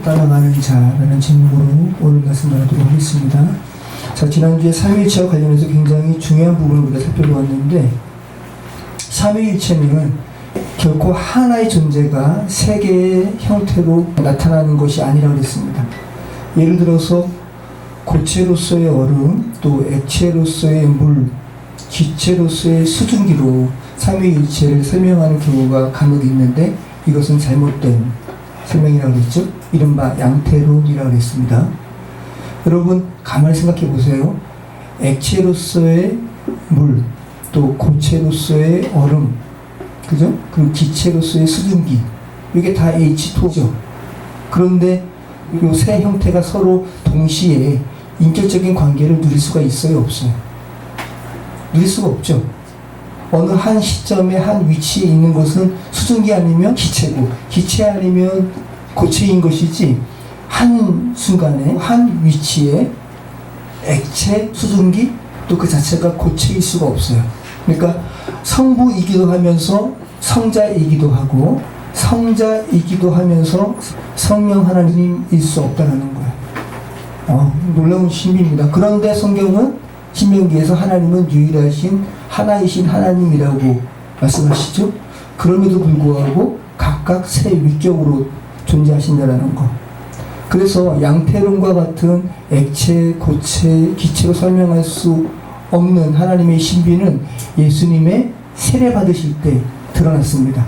따라가는 자라는 제목으로 오늘 말씀 나누도록 하겠습니다. 자, 지난주에 삼위일체와 관련해서 굉장히 중요한 부분을 우리가 살펴보았는데, 삼위일체는 결코 하나의 존재가 세 개의 형태로 나타나는 것이 아니라고 했습니다. 예를 들어서 고체로서의 얼음, 또 액체로서의 물, 기체로서의 수증기로 삼위일체를 설명하는 경우가 간혹 있는데, 이것은 잘못된 설명이라고 했죠. 이른바 양태론이라고 했습니다. 여러분 가만히 생각해 보세요. 액체로서의 물, 또 고체로서의 얼음, 그죠? 그리고 기체로서의 수증기, 이게 다 H2죠. 그런데 이 세 형태가 서로 동시에 인격적인 관계를 누릴 수가 있어요, 없어요? 누릴 수가 없죠. 어느 한 시점에 한 위치에 있는 것은 수증기 아니면 기체고, 기체 아니면 고체인 것이지, 한 순간에 한 위치에 액체, 수증기, 또 그 자체가 고체일 수가 없어요. 그러니까 성부이기도 하면서 성자이기도 하고, 성자이기도 하면서 성령 하나님일 수 없다는 거예요. 놀라운 신비입니다. 그런데 성경은 신명기에서 하나님은 유일하신 하나이신 하나님이라고 말씀하시죠. 그럼에도 불구하고 각각 세 위격으로 존재하신다는 거. 그래서 양태론과 같은 액체, 고체, 기체로 설명할 수 없는 하나님의 신비는 예수님의 세례 받으실 때 드러났습니다.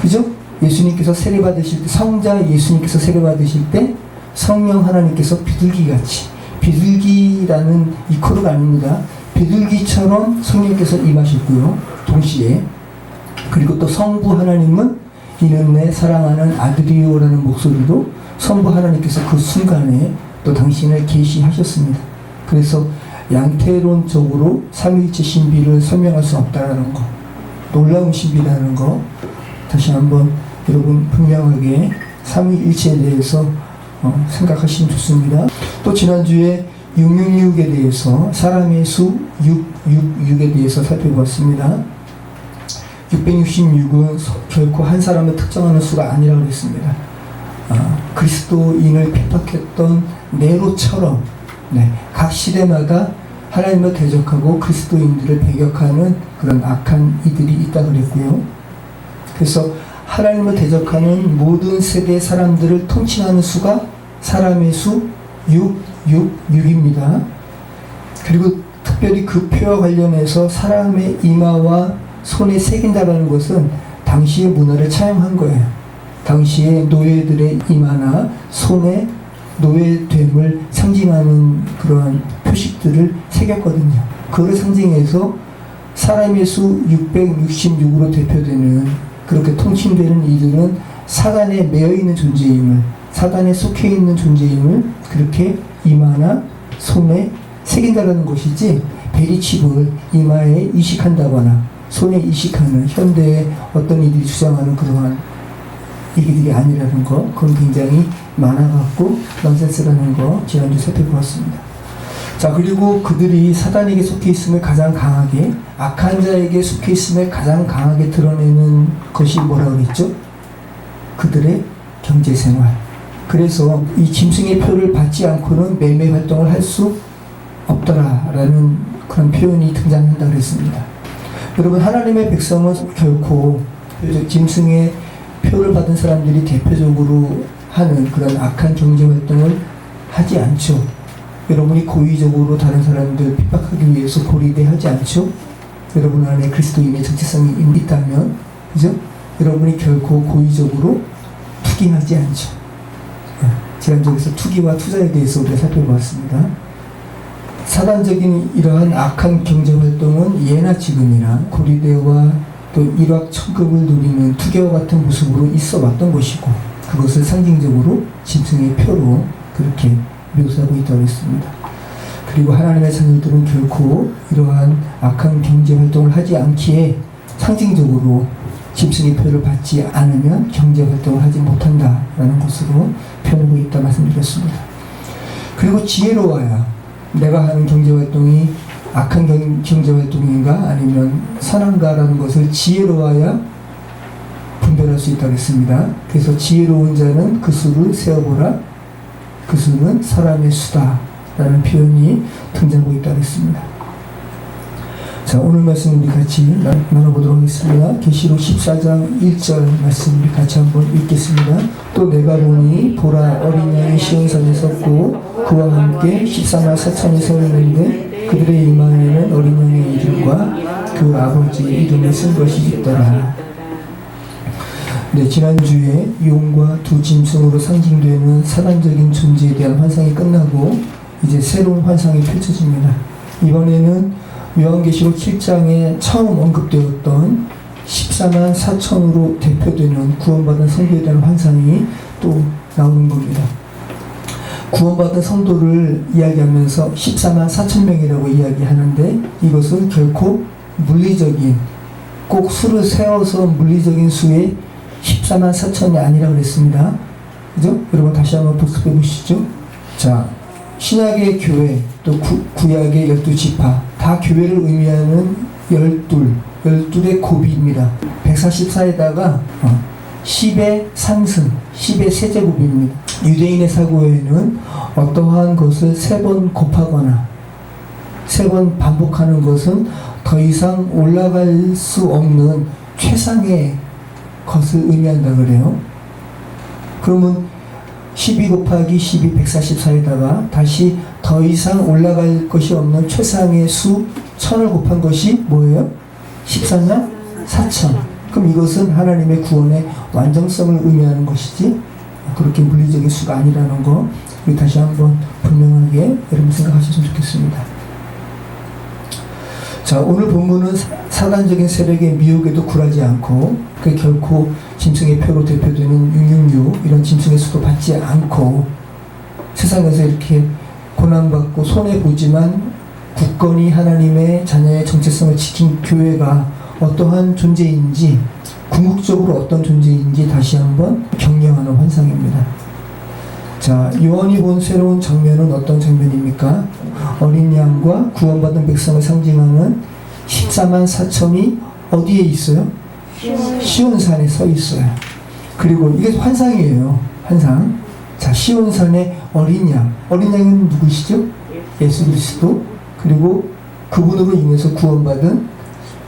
그죠? 예수님께서 세례 받으실 때, 성자 예수님께서 세례 받으실 때 성령 하나님께서 비둘기같이, 비둘기라는 이코르가 아닙니다. 비둘기처럼 성령께서 임하셨고요, 동시에. 그리고 또 성부 하나님은 이는 내 사랑하는 아들이요라는 목소리로 성부 하나님께서 그 순간에 또 당신을 계시하셨습니다. 그래서 양태론적으로 삼위일체 신비를 설명할 수 없다는 거, 놀라운 신비라는 거, 다시 한번 여러분 분명하게 삼위일체에 대해서 생각하시면 좋습니다. 또 지난주에 666에 대해서, 사람의 수 666에 대해서 살펴보았습니다. 666은 결코 한 사람을 특정하는 수가 아니라고 했습니다. 그리스도인을 핍박했던 네로처럼, 각 시대마다 하나님을 대적하고 그리스도인들을 배격하는 그런 악한 이들이 있다고 그랬고요. 그래서 하나님을 대적하는 모든 세대 사람들을 통칭하는 수가 사람의 수 666입니다. 그리고 특별히 그 표와 관련해서 사람의 이마와 손에 새긴다라는 것은 당시의 문화를 차용한 거예요. 당시의 노예들의 이마나 손에 노예됨을 상징하는 그러한 표식들을 새겼거든요. 그걸 상징해서 사람의 수 666으로 대표되는, 그렇게 통칭되는 이들은 사단에 매여있는 존재임을, 사단에 속해 있는 존재임을 그렇게 이마나 손에 새긴다라는 것이지, 베리칩을 이마에 이식한다거나 손에 이식하는 현대의 어떤 이들이 주장하는 그러한 얘기들이 아니라는 거, 그건 굉장히 많아갖고 넌센스라는 거 지난주 살펴보았습니다. 자, 그리고 그들이 사단에게 속해 있음을 가장 강하게, 악한 자에게 속해 있음을 가장 강하게 드러내는 것이 뭐라고 그랬죠? 그들의 경제생활. 그래서 이 짐승의 표를 받지 않고는 매매 활동을 할 수 없더라라는 그런 표현이 등장한다고 그랬습니다. 여러분, 하나님의 백성은 결코 짐승의 표를 받은 사람들이 대표적으로 하는 그런 악한 경제활동을 하지 않죠. 여러분이 고의적으로 다른 사람들 핍박하기 위해서 고리대하지 않죠. 여러분 안에 그리스도인의 정체성이 있다면, 그죠? 여러분이 결코 고의적으로 투기하지 않죠. 지난주에서 투기와 투자에 대해서 우리가 살펴보았습니다. 사단적인 이러한 악한 경제활동은 예나 지금이나 고리대와 또 일확천금을 누리는 투기와 같은 모습으로 있어 왔던 것이고, 그것을 상징적으로 짐승의 표로 그렇게 묘사하고 있다고 했습니다. 그리고 하나님의 자녀들은 결코 이러한 악한 경제활동을 하지 않기에 상징적으로 짐승의 표를 받지 않으면 경제활동을 하지 못한다라는 것으로 표현하고 있다 말씀드렸습니다. 그리고 지혜로워야, 내가 하는 경제활동이 악한 경제활동인가 아니면 선한가라는 것을 지혜로워야 분별 구별할 수 있다고 했습니다. 그래서 지혜로운 자는 그 수를 세어보라. 그 수는 사람의 수다 라는 표현이 등장하고 있다고 했습니다. 자, 오늘 말씀 우리 같이 나눠보도록 하겠습니다. 계시록 14장 1절 말씀 우리 같이 한번 읽겠습니다. 또 내가 보니 보라 어린 양이 시온산에 섰고 그와 함께 14만 4천이 서 있는데 그들의 이마에는 어린 양의 이름과 그 아버지의 이름을 쓴 것이 있더라. 네, 지난주에 용과 두 짐승으로 상징되는 사단적인 존재에 대한 환상이 끝나고 이제 새로운 환상이 펼쳐집니다. 이번에는 요한계시록 7장에 처음 언급되었던 14만 4천으로 대표되는 구원받은 성도에 대한 환상이 또 나오는 겁니다. 구원받은 성도를 이야기하면서 14만 4천 명이라고 이야기하는데 이것은 결코 물리적인, 꼭 수를 세워서 물리적인 수의 14만 4천이 아니라고 그랬습니다. 그죠? 여러분 다시 한번 복습해 보시죠. 자, 신약의 교회, 또 구약의 12지파, 다 교회를 의미하는 12의 곱입니다. 144에다가 10의 상승, 10의 세제곱입니다. 유대인의 사고에는 어떠한 것을 3번 곱하거나 3번 반복하는 것은 더 이상 올라갈 수 없는 최상의 것을 의미한다 그래요. 그러면 12 곱하기 12 144에다가 다시 더 이상 올라갈 것이 없는 최상의 수 1000을 곱한 것이 뭐예요? 14만 4천. 그럼 이것은 하나님의 구원의 완전성을 의미하는 것이지 그렇게 물리적인 수가 아니라는 거 우리 다시 한번 분명하게 여러분 생각하셨으면 좋겠습니다. 자, 오늘 본문은 사단적인 세력의 미혹에도 굴하지 않고 그 결코 짐승의 표로 대표되는 666 이런 짐승의 수도 받지 않고 세상에서 이렇게 고난받고 손해보지만 굳건히 하나님의 자녀의 정체성을 지킨 교회가 어떠한 존재인지 궁극적으로 어떤 존재인지 다시 한번 경영하는 환상입니다. 자, 요한이 본 새로운 장면은 어떤 장면입니까? 어린 양과 구원받은 백성을 상징하는 14만 4천이 어디에 있어요? 시온산에 서 있어요. 그리고 이게 환상이에요. 환상. 자, 시온산의 어린 양. 어린 양은 누구시죠? 예수 그리스도. 그리고 그분으로 인해서 구원받은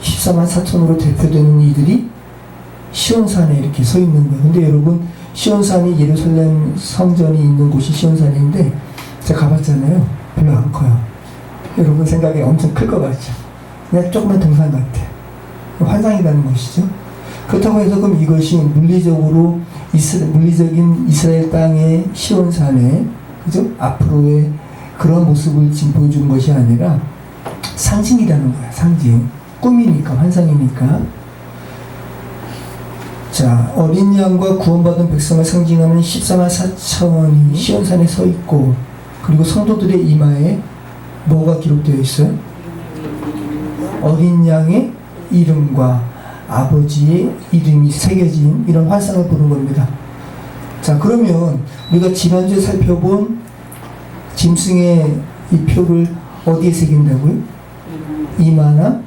14만 4천으로 대표되는 이들이 시온산에 이렇게 서 있는 거예요. 근데 여러분, 시온산이 예루살렘 성전이 있는 곳이 시온산인데 제가 가봤잖아요. 별로 안 커요. 여러분 생각에 엄청 클 것 같죠? 그냥 조그만 동산 같아요. 환상이라는 것이죠. 그렇다고 해서 그럼 이것이 물리적인 이스라엘 땅의 시온산에 그죠? 앞으로의 그런 모습을 지금 보여주는 것이 아니라 상징이라는 거야. 상징. 꿈이니까, 환상이니까. 자, 어린 양과 구원받은 백성을 상징하는 14만 4천이 시온산에 서 있고 그리고 성도들의 이마에 뭐가 기록되어 있어요? 어린 양의 이름과 아버지의 이름이 새겨진 이런 환상을 보는 겁니다. 자, 그러면 우리가 지난주에 살펴본 짐승의 이 표를 어디에 새긴다고요? 이마나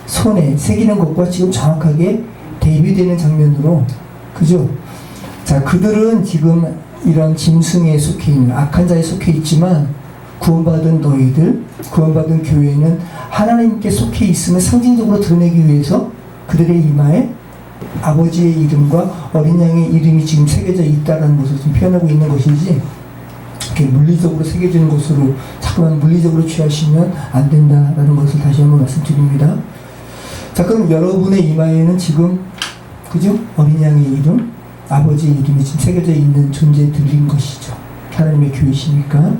손에 새기는 것과 지금 정확하게 대비되는 장면으로, 그죠? 자, 그들은 지금 이런 짐승에 속해 있는 악한 자에 속해 있지만 구원받은 너희들, 구원받은 교회는 하나님께 속해 있음을 상징적으로 드러내기 위해서 그들의 이마에 아버지의 이름과 어린 양의 이름이 지금 새겨져 있다는 것을 지금 표현하고 있는 것이지, 이렇게 물리적으로 새겨지는 것으로 자꾸만 물리적으로 취하시면 안 된다라는 것을 다시 한번 말씀드립니다. 자, 그럼 여러분의 이마에는 지금, 그죠? 어린 양의 이름, 아버지의 이름이 지금 새겨져 있는 존재들인 것이죠. 하나님의 교회시니까.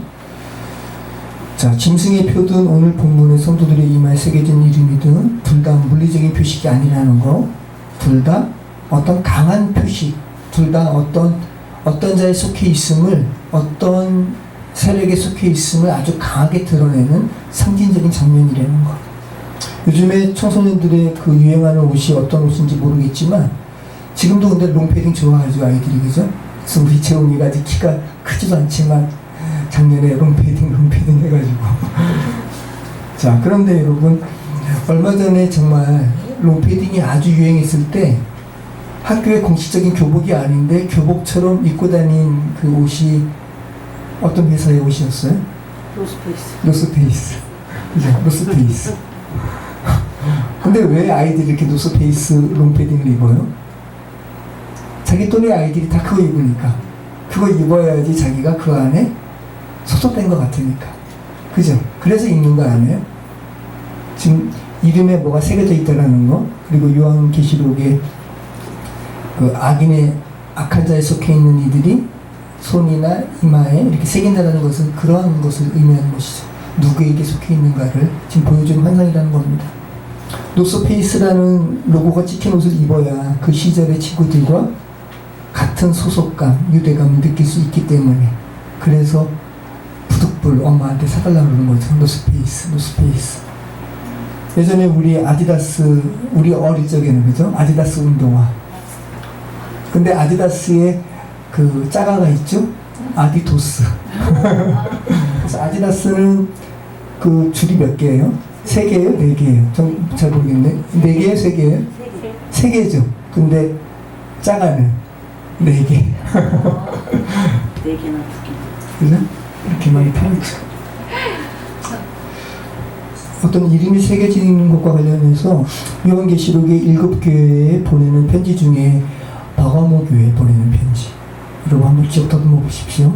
자, 짐승의 표든 오늘 본문의 성도들의 이마에 새겨진 이름이든 둘 다 물리적인 표식이 아니라는 거, 둘 다 어떤 강한 표식, 둘 다 어떤 자에 속해 있음을, 어떤 세력에 속해 있음을 아주 강하게 드러내는 상징적인 장면이라는 거. 요즘에 청소년들의 그 유행하는 옷이 어떤 옷인지 모르겠지만 지금도 근데 롱패딩 좋아하죠, 아이들이. 그죠? 그래서 우리 재훈이가 아직 키가 크지도 않지만 작년에 롱패딩 해가지고 자, 그런데 여러분, 얼마 전에 정말 롱패딩이 아주 유행했을 때 학교의 공식적인 교복이 아닌데 교복처럼 입고 다닌 그 옷이 어떤 회사의 옷이었어요? 노스페이스. 그죠? 노스페이스. 근데 왜 아이들이 이렇게 노스페이스 롱패딩을 입어요? 자기 또래 아이들이 다 그거 입으니까. 그거 입어야지 자기가 그 안에 소속된 것 같으니까. 그죠? 그래서 입는 거 아니에요? 지금 이름에 뭐가 새겨져 있다는 거, 그리고 요한계시록에 그 악한 자에 속해 있는 이들이 손이나 이마에 이렇게 새긴다는 것은 그러한 것을 의미하는 것이죠. 누구에게 속해 있는가를 지금 보여주는 환상이라는 겁니다. 노스페이스라는 로고가 찍힌 옷을 입어야 그 시절의 친구들과 같은 소속감, 유대감을 느낄 수 있기 때문에, 그래서 부득불 엄마한테 사달라고 그러는 거죠. 노스페이스. 예전에 우리 아디다스, 우리 어릴 적에는, 그죠? 아디다스 운동화. 근데 아디다스에 그 자가가 있죠? 아디토스. 그래서 아디다스는 그 줄이 몇 개예요? 3개예요? 4개예요? 전 잘 모르겠네. 4개예요? 3개예요? 3개죠. 근데 자가는 4개. 4개나 2개. 그죠? 이렇게 많이 팔죠. 어떤 이름이 새겨지는 것과 관련해서 요한계시록의 7교회에 보내는 편지 중에 버가모 교회에 보내는 편지, 여러분 한번 기억 더듬어 보십시오.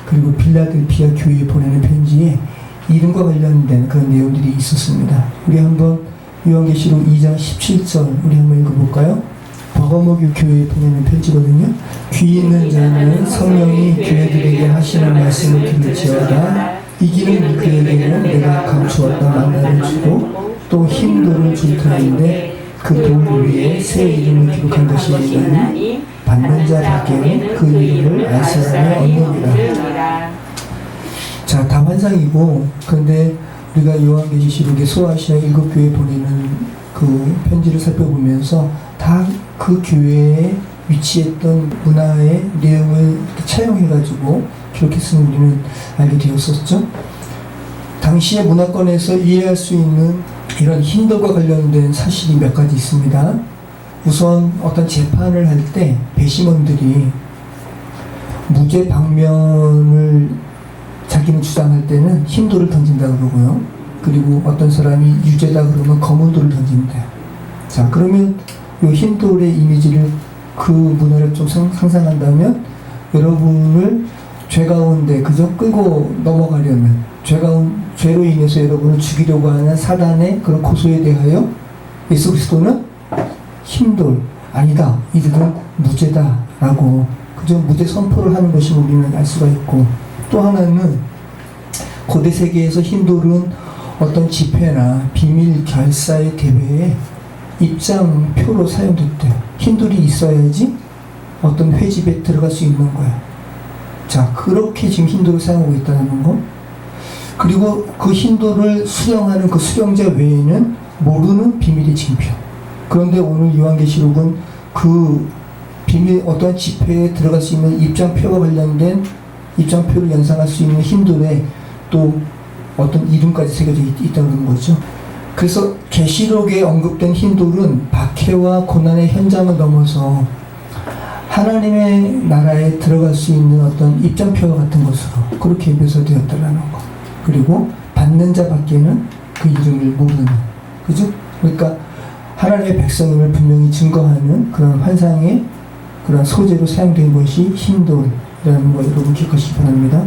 그리고 빌라델피아 교회에 보내는 편지에 이름과 관련된 그런 내용들이 있었습니다. 우리 한번 요한계시록 2장 17절 우리 한번 읽어볼까요? 버가모 교회에 보내는 편지거든요. 귀 있는 자는 성령이 교회들에게 하시는 말씀을 들을지어다. 이기는 그에게는 내가 감추었던 만나를 주고 또 힘돌을 줄 터인데 그 돌 위에 새 이름을 기록한 것이 있나니 받는 자 밖에는 그 이름을 알 사람이 없느니라. 자, 다 환상이고, 그런데 우리가 요한계시록의 소아시아 7교회에 보내는 그 편지를 살펴보면서 다 그 교회에 위치했던 문화의 내용을 차용해가지고 기록했음을 우리는 알게 되었었죠. 당시의 문화권에서 이해할 수 있는 이런 힌두과 관련된 사실이 몇 가지 있습니다. 우선 어떤 재판을 할 때 배심원들이 무죄 방면을 자기는 주장할 때는 흰 돌을 던진다 그러고요. 그리고 어떤 사람이 유죄다 그러면 검은 돌을 던진다. 자, 그러면 이 흰 돌의 이미지를, 그 문화를 좀 상상한다면 여러분을 죄 가운데 그저 끌고 넘어가려면, 죄로 인해서 여러분을 죽이려고 하는 사단의 그런 고소에 대하여 예수 그리스도는 흰 돌, 아니다, 이들은 무죄다라고 그저 무죄 선포를 하는 것이 우리는 알 수가 있고, 또 하나는 고대 세계에서 흰 돌은 어떤 집회나 비밀 결사의 대회에 입장표로 사용됐대요. 흰 돌이 있어야지 어떤 회집에 들어갈 수 있는 거야. 자, 그렇게 지금 흰 돌을 사용하고 있다는 거. 그리고 그 흰 돌을 수령하는 그 수령자 외에는 모르는 비밀의 징표. 그런데 오늘 요한계시록은 그 비밀, 어떤 집회에 들어갈 수 있는 입장표와 관련된 입장표를 연상할 수 있는 흰 돌에 또 어떤 이름까지 새겨져 있다는 거죠. 그래서 계시록에 언급된 흰 돌은 박해와 고난의 현장을 넘어서 하나님의 나라에 들어갈 수 있는 어떤 입장표 같은 것으로 그렇게 묘사되었다라는 거. 그리고 받는 자 밖에는 그 이름을 모르는, 그죠? 그러니까 하나님의 백성임을 분명히 증거하는 그런 환상의 그런 소재로 사용된 것이 흰 돌이라는 거 여러분 기억하시기 바랍니다.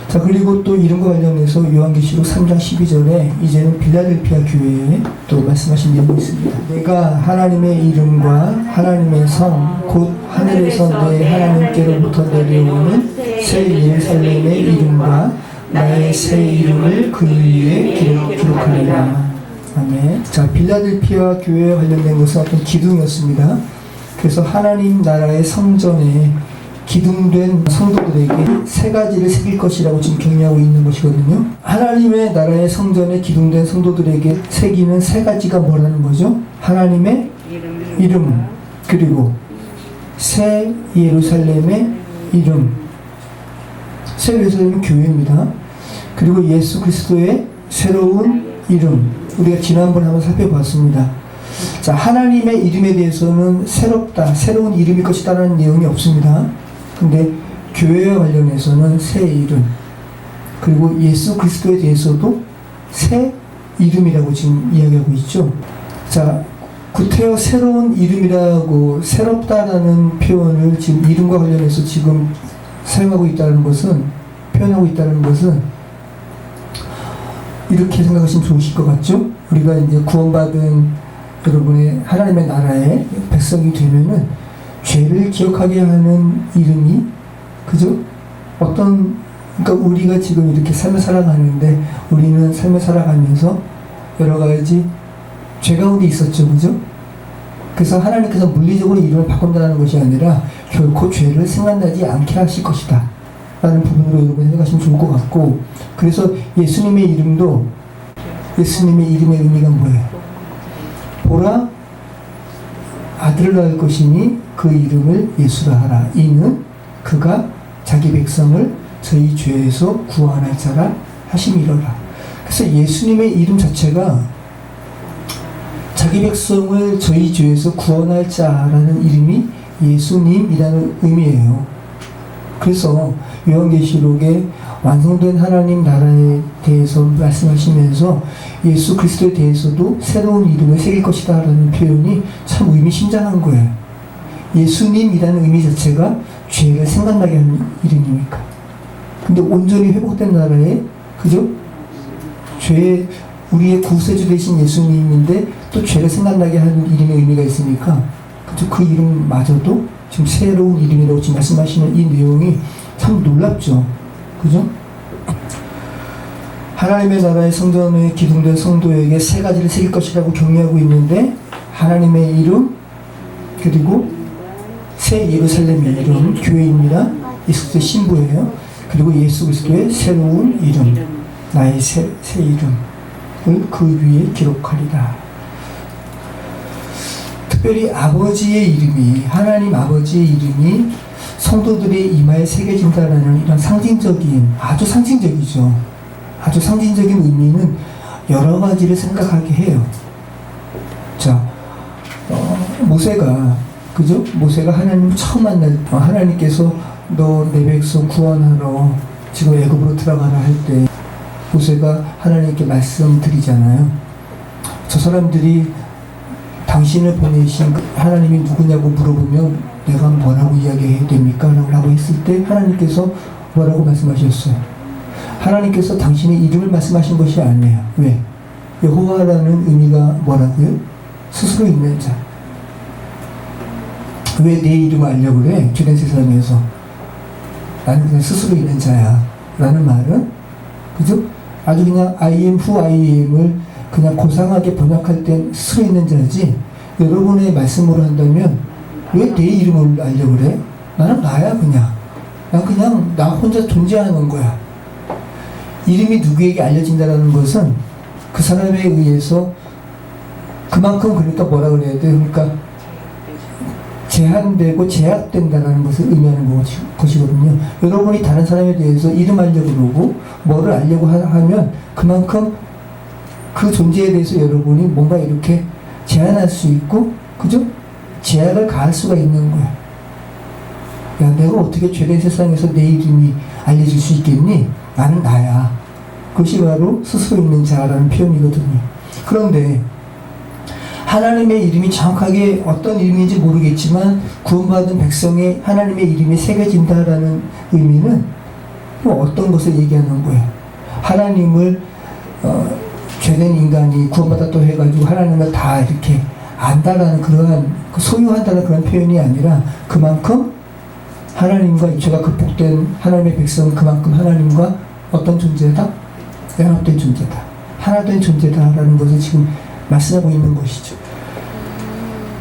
자, 그리고 또 이름과 관련해서 요한계시록 3장 12절에 이제는 빌라델피아 교회에 또 말씀하신 내용이 있습니다. 내가 하나님의 이름과 하나님의 성, 곧 하늘에서 내 하나님께로부터 내려오는 새 예루살렘의 이름과 나의 새 이름을 그 위에 기록하리라. 아멘. 자, 빌라델피아 교회에 관련된 것은 어떤 기둥이었습니다. 그래서 하나님 나라의 성전에 기둥된 성도들에게 3가지를 새길 것이라고 지금 격려하고 있는 것이거든요. 하나님의 나라의 성전에 기둥된 성도들에게 새기는 3가지가 뭐라는 거죠? 하나님의 이름, 그리고 새 예루살렘의 이름. 새 예루살렘은 교회입니다. 그리고 예수 그리스도의 새로운 이름. 우리가 지난번에 한번 살펴봤습니다. 자, 하나님의 이름에 대해서는 새롭다, 새로운 이름일 것이다라는 내용이 없습니다. 근데 교회와 관련해서는 새 이름, 그리고 예수 그리스도에 대해서도 새 이름이라고 지금 이야기하고 있죠. 자, 구태여 새로운 이름이라고 새롭다라는 표현을 지금 이름과 관련해서 지금 사용하고 있다는 것은, 표현하고 있다는 것은 이렇게 생각하시면 좋으실 것 같죠? 우리가 이제 구원받은 여러분의 하나님의 나라의 백성이 되면은 죄를 기억하게 하는 이름이, 그죠? 그러니까 우리가 지금 이렇게 삶을 살아가는데, 우리는 삶을 살아가면서 여러 가지 죄 가운데 있었죠, 그죠? 그래서 하나님께서 물리적으로 이름을 바꾼다는 것이 아니라 결코 죄를 생각나지 않게 하실 것이다 라는 부분으로 여러분 생각하시면 좋을 것 같고, 그래서 예수님의 이름도, 예수님의 이름의 의미가 뭐예요? 보라, 아들을 낳을 것이니 그 이름을 예수라 하라. 이는 그가 자기 백성을 저희 죄에서 구원할 자라 하심이로라. 그래서 예수님의 이름 자체가 자기 백성을 저희 죄에서 구원할 자라는 이름이 예수님이라는 의미예요. 그래서 요한계시록에 완성된 하나님 나라에 대해서 말씀하시면서 예수 그리스도에 대해서도 새로운 이름을 새길 것이다 라는 표현이 참 의미심장한 거예요. 예수님이라는 의미 자체가 죄를 생각나게 하는 이름이니까. 근데 온전히 회복된 나라에, 그죠? 우리의 구세주 되신 예수님인데 또 죄를 생각나게 하는 이름의 의미가 있으니까, 그죠? 그 이름마저도 지금 새로운 이름이라고 지금 말씀하시는 이 내용이 참 놀랍죠. 그죠? 하나님의 나라의 성전에 기둥된 성도에게 세 가지를 새길 것이라고 격려하고 있는데, 하나님의 이름, 그리고 새 예루살렘의 이름, 교회입니다. 예수 그리스도의 신부예요. 그리고 예수 그리스도의 새로운 이름, 나의 새 이름을 그 위에 기록하리라. 특별히 아버지의 이름이, 하나님 아버지의 이름이 성도들의 이마에 새겨진다는 이런 상징적인, 아주 상징적이죠. 아주 상징적인 의미는 여러 가지를 생각하게 해요. 자, 모세가, 그죠? 모세가 하나님을 처음 만날 때, 하나님께서 너 내 백성 구원하러 지금 애굽으로 들어가라 할 때 모세가 하나님께 말씀드리잖아요. 저 사람들이 당신을 보내신 하나님이 누구냐고 물어보면 내가 뭐라고 이야기해야 됩니까? 라고 했을 때 하나님께서 뭐라고 말씀하셨어요? 하나님께서 당신의 이름을 말씀하신 것이 아니에요. 왜? 여호와라는 의미가 뭐라고요? 스스로 있는 자. 왜 내 이름을 알려고 그래? 주된 세상에서. 나는 그냥 스스로 있는 자야. 라는 말은, 그죠? 아주 그냥 I am who I am을 그냥 고상하게 번역할 땐 스스로 있는 자지, 여러분의 말씀으로 한다면 왜 내 이름을 알려고 그래? 나는 나야, 그냥. 난 그냥 나 혼자 존재하는 거야. 이름이 누구에게 알려진다는 것은 그 사람에 의해서 그만큼, 그러니까 뭐라 그래야 돼? 그러니까 제한되고 제약된다는 것을 의미하는 것이거든요. 여러분이 다른 사람에 대해서 이름 알려고 그러고 뭐를 알려고 하면 그만큼 그 존재에 대해서 여러분이 뭔가 이렇게 제한할 수 있고, 그죠? 제약을 가할 수가 있는 거야. 야, 내가 어떻게 죄된 세상에서 내 이름이 알려질 수 있겠니? 나는 나야. 그것이 바로 스스로 있는 자라는 표현이거든요. 그런데 하나님의 이름이 정확하게 어떤 이름인지 모르겠지만 구원받은 백성의 하나님의 이름이 새겨진다라는 의미는 또 어떤 것을 얘기하는 거예요? 하나님을 죄된 인간이 구원받았다고 해가지고 하나님을 다 이렇게 안다라는 그러한, 소유한다는 그런 표현이 아니라 그만큼 하나님과 이 죄가 극복된 하나님의 백성은 그만큼 하나님과 어떤 존재다? 연합된 존재다. 하나 된 존재다라는 것을 지금 말씀하고 있는 것이죠.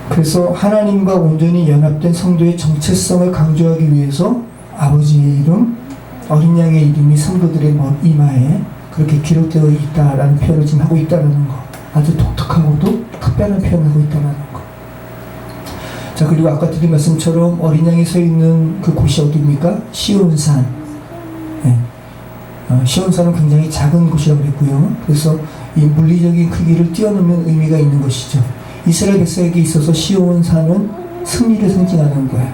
그래서 하나님과 온전히 연합된 성도의 정체성을 강조하기 위해서 아버지의 이름, 어린 양의 이름이 성도들의 이마에 그렇게 기록되어 있다라는 표현을 지금 하고 있다는 거. 아주 독특하고도 특별한 표현을 하고 있다는 거. 자, 그리고 아까 드린 말씀처럼 어린 양이 서 있는 그 곳이 어디입니까? 시온산. 네. 시온산은 굉장히 작은 곳이라고 그랬고요. 그래서 이 물리적인 크기를 뛰어넘는 의미가 있는 것이죠. 이스라엘 백성에게 있어서 시온산은 승리를 상징하는 거예요.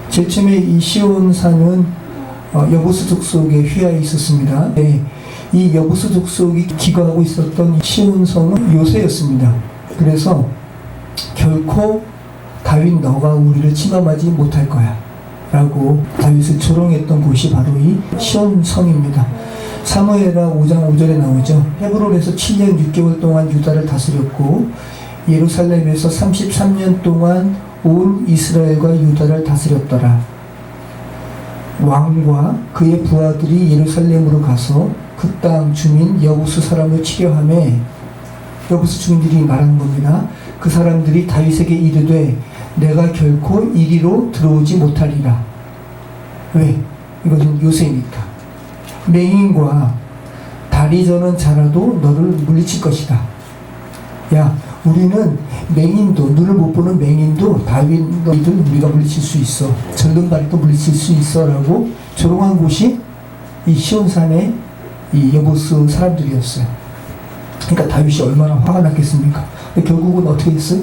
제일 처음에 이 시온산은 여부스 족속의 휘하에 있었습니다. 네, 이 여부스 족속이 기거하고 있었던 시온성은 요새였습니다. 그래서 결코 다윗 너가 우리를 침범하지 못할 거야 라고 다윗을 조롱했던 곳이 바로 이 시온성입니다. 사무엘하 5장 5절에 나오죠. 헤브론에서 7년 6개월 동안 유다를 다스렸고 예루살렘에서 33년 동안 온 이스라엘과 유다를 다스렸더라. 왕과 그의 부하들이 예루살렘으로 가서 그 땅 주민 여부스 사람을 치려하며, 여부스 주민들이 말하는 겁니다. 그 사람들이 다윗에게 이르되 내가 결코 이리로 들어오지 못하리라. 왜? 이것은 요새니까. 맹인과 다리 저는 자라도 너를 물리칠 것이다. 야, 우리는 맹인도, 눈을 못 보는 맹인도 다윗 너희들 우리가 물리칠 수 있어. 절름발이도 물리칠 수 있어 라고 조롱한 곳이 이 시온산의 이 여부스 사람들이었어요. 그러니까 다윗이 얼마나 화가 났겠습니까? 근데 결국은 어떻게 했어요?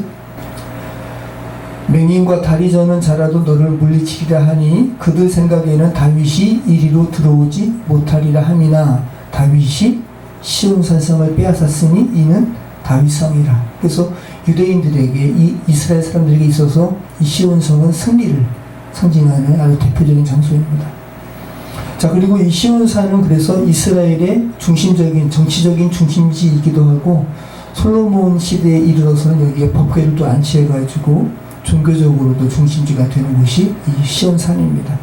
맹인과 다리 저는 자라도 너를 물리치리라 하니 그들 생각에는 다윗이 이리로 들어오지 못하리라 함이나 다윗이 시온산성을 빼앗았으니 이는 다윗성이라. 그래서 유대인들에게, 이 이스라엘 사람들에게 있어서 이 시온성은 승리를 상징하는 아주 대표적인 장소입니다. 자, 그리고 이 시온산은 그래서 이스라엘의 중심적인 정치적인 중심지이기도 하고 솔로몬 시대에 이르러서는 여기에 법궤를 또 안치해가지고 종교적으로도 중심지가 되는 곳이 이 시온산입니다.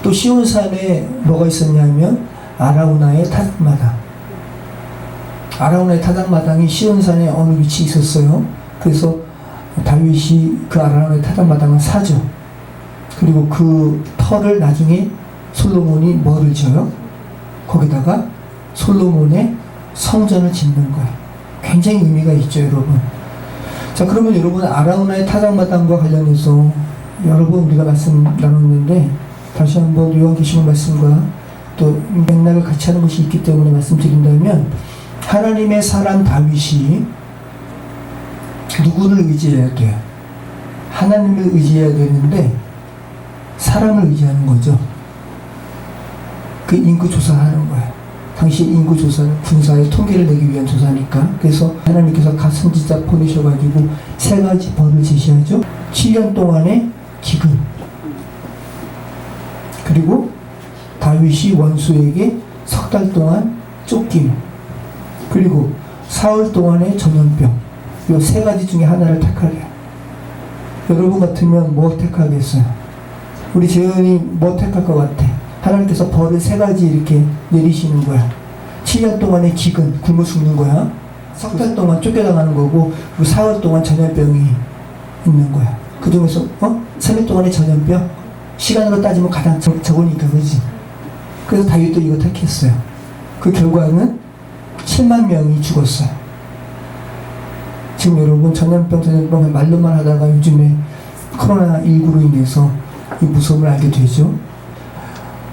또 시온산에 뭐가 있었냐면 아라우나의 타작마당. 아라우나의 타작마당이 시온산에 어느 위치에 있었어요. 그래서 다윗이 그 아라우나의 타작마당을 사죠. 그리고 그 터를 나중에 솔로몬이 뭐를 지어요? 거기다가 솔로몬의 성전을 짓는 거예요. 굉장히 의미가 있죠, 여러분. 자, 그러면 여러분 아라우나의 타작마당과 관련해서 여러 번 우리가 말씀 나눴는데 다시 한번 요한계시록 말씀과 또 맥락을 같이 하는 것이 있기 때문에 말씀드린다면, 하나님의 사람 다윗이 누구를 의지해야 돼요? 하나님을 의지해야 되는데 사람을 의지하는 거죠. 그 인구 조사하는 거예요. 당시 인구 조사는 군사의 통계를 내기 위한 조사니까. 그래서 하나님께서 각 선지자 보내셔가지고 세 가지 벌을 제시하죠. 7년 동안의 기근, 그리고 다윗이 원수에게 석 달 동안 쫓김, 그리고 사흘 동안의 전염병. 이 세 가지 중에 하나를 택하래요. 여러분 같으면 뭐 택하겠어요? 우리 재현이 뭐 택할 것 같아? 하나님께서 벌을 세 가지 이렇게 내리시는 거야. 7년 동안의 기근, 굶어 죽는 거야. 석 달 동안 쫓겨나가는 거고, 그리고 사흘 동안 전염병이 있는 거야. 그 중에서 3일 동안의 전염병? 시간으로 따지면 가장 적으니까, 그지? 그래서 다윗도 이거 택했어요. 그 결과는 7만 명이 죽었어요. 지금 여러분 전염병 말로만 하다가 요즘에 코로나19로 인해서 이 무서움을 알게 되죠.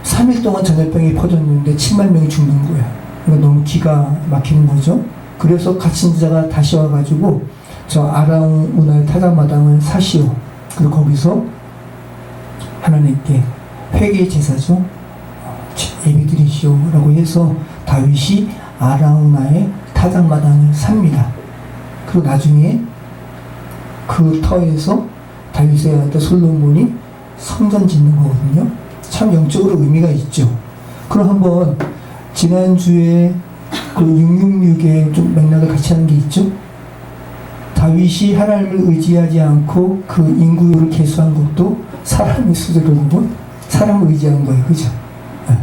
3일 동안 전염병이 퍼졌는데 7만 명이 죽는 거예요. 이거 너무 기가 막히는 거죠. 그래서 가친자가 다시 와가지고 저 아라우나의 타작마당을 사시오. 그리고 거기서 하나님께 회개 제사죠. 예배 드리시오 라고 해서 다윗이 아라우나의 타작마당을 삽니다. 그리고 나중에 그 터에서 다윗의 아들 솔로몬이 성전 짓는 거거든요. 참 영적으로 의미가 있죠. 그럼 한번 지난주에 그 666의 좀 맥락을 같이 하는 게 있죠. 다윗이 하나님을 의지하지 않고 그 인구를 계수한 것도 사람의 수를 보고 사람을 의지한 거예요. 그죠? 네.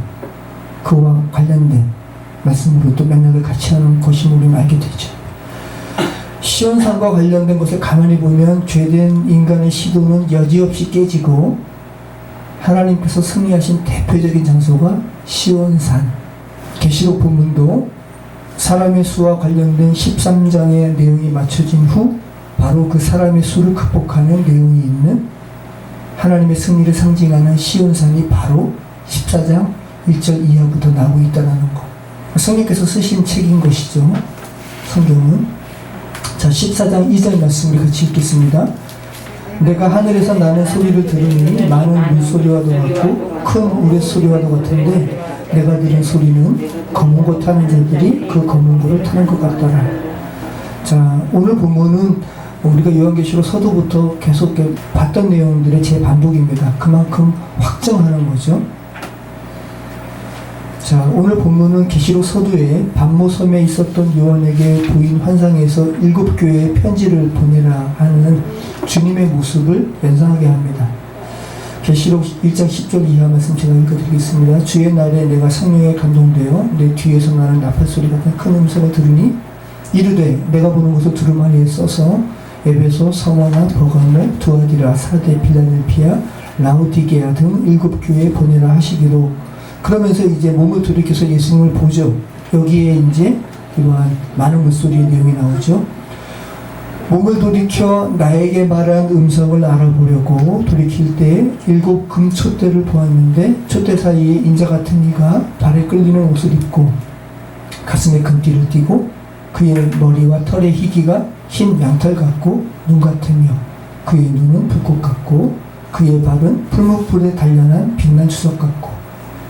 그와 관련된 말씀으로 또 맥락을 같이 하는 것임을 우리는 알게 되죠. 시온산과 관련된 것을 가만히 보면 죄된 인간의 시도는 여지없이 깨지고 하나님께서 승리하신 대표적인 장소가 시온산. 계시록 본문도 사람의 수와 관련된 13장의 내용이 맞춰진 후 바로 그 사람의 수를 극복하는 내용이 있는 하나님의 승리를 상징하는 시온산이 바로 14장 1절 이하부터 나오고 있다는 것. 성령께서 쓰신 책인 것이죠. 성경은. 자, 14장 2절 말씀을 같이 읽겠습니다. 내가 하늘에서 나는 소리를 들으니 많은 물소리와도 같고 큰 우레소리와도 같은데 내가 들은 소리는 검은 고 타는 자들이 그 검은 고를 타는 것 같더라. 자, 오늘 본문은 우리가 요한계시록 서두부터 계속 봤던 내용들의 재반복입니다. 그만큼 확정하는 거죠. 자, 오늘 본문은 계시록 서두에 반모섬에 있었던 요한에게 보인 환상에서 7교회에 편지를 보내라 하는 주님의 모습을 연상하게 합니다. 계시록 1장 10절 이하 말씀 제가 읽어드리겠습니다. 주의 날에 내가 성령에 감동되어 내 뒤에서 나는 나팔소리 같은 큰 음성을 들으니 이르되 내가 보는 것을 두루마리에 써서 에베소, 서머나, 버가모, 두아디라, 사데, 빌라델피아, 라오디게아 등 7교회에 보내라 하시기로. 그러면서 이제 몸을 돌이켜서 예수님을 보죠. 여기에 이제 이러한 많은 물소리의 내용이 나오죠. 몸을 돌이켜 나에게 말한 음성을 알아보려고 돌이킬 때 7 금촛대를 보았는데 촛대 사이에 인자 같은 이가 발에 끌리는 옷을 입고 가슴에 금띠를 띠고 그의 머리와 털의 희기가 흰 양털 같고 눈 같으며 그의 눈은 불꽃 같고 그의 발은 풀무불에 단련한 빛난 주석 같고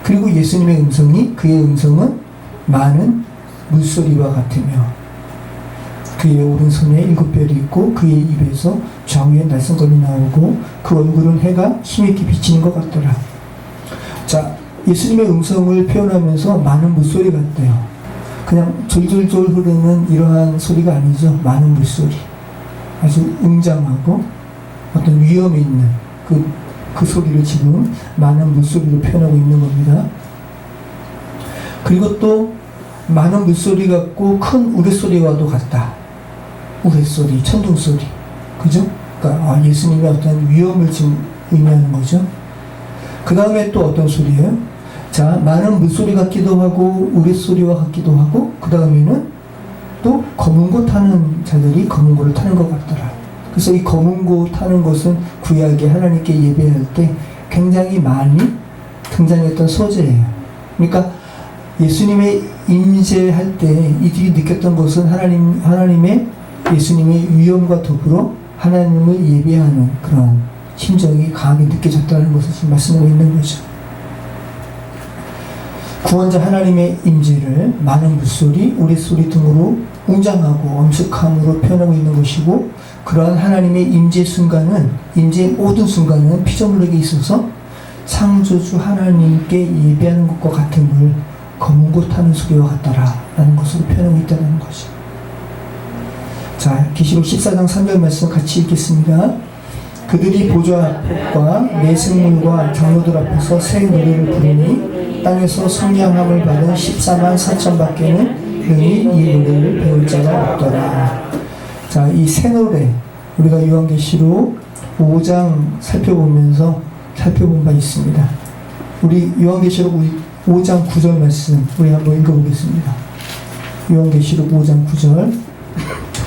그리고 예수님의 음성이 그의 음성은 많은 물소리와 같으며 그의 오른손에 7별이 있고 그의 입에서 좌우에 날성검이 나오고 그 얼굴은 해가 힘있게 비치는 것 같더라. 자, 예수님의 음성을 표현하면서 많은 물소리 같대요. 그냥 졸졸졸 흐르는 이러한 소리가 아니죠. 많은 물소리. 아주 웅장하고 어떤 위험이 있는 그 소리를 지금 많은 물소리로 표현하고 있는 겁니다. 그리고 또 많은 물소리 같고 큰 우레소리와도 같다. 우레소리, 천둥소리. 그죠? 그러니까 예수님의 어떤 위험을 지금 의미하는 거죠. 그 다음에 또 어떤 소리예요? 자, 많은 물소리 같기도 하고 우레소리와 같기도 하고 그 다음에는 또 검은 고 타는 자들이 검은 고를 타는 것 같더라. 그래서 이 검은 고 타는 것은 구약에 하나님께 예배할 때 굉장히 많이 등장했던 소재예요. 그러니까 예수님의 임재할 때 이들이 느꼈던 것은 하나님의 예수님의 위엄과 더불어 하나님을 예배하는 그런 심정이 강하게 느껴졌다는 것을 지금 말씀하고 있는 거죠. 구원자 하나님의 임재를 많은 물소리, 우레소리 등으로 웅장하고 엄숙함으로 표현하고 있는 것이고 그러한 하나님의 임재 순간은 임재의 모든 순간은 피조물에게 있어서 창조주 하나님께 예배하는 것과 같음을 검은 고 타는 소리와 같더라 라는 것으로 표현하고 있다는 거죠. 자, 계시록 14장 3절 말씀 같이 읽겠습니다. 그들이 보좌 앞과 내 생물과 장로들 앞에서 새 노래를 부르니 땅에서 성량함을 받은 14만 4천 밖에는 능히 이 노래를 배울 자가 없더라. 자, 이 새 노래 우리가 요한계시록 5장 살펴보면서 살펴본 바 있습니다. 우리 요한계시록 5장 9절 말씀 우리 한번 읽어보겠습니다. 요한계시록 5장 9절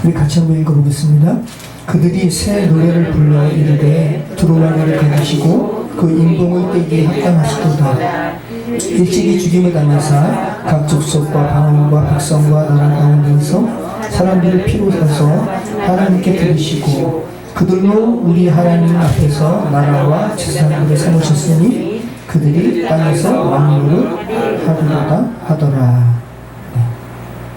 우리 같이 한번 읽어보겠습니다. 그들이 새 노래를 불러 이르되 두루마리를 가지시고 그 인봉을 떼기에 합당하시도다. 일찍이 죽임을 당하사 각 족속과 방언과 백성과 나라 가운데에서 사람들을 피로 사서 하나님께 드리시고 그들로 우리 하나님 앞에서 나라와 제사장들을 삼으셨으니 그들이 땅에서 왕노를 하리로다 하더라.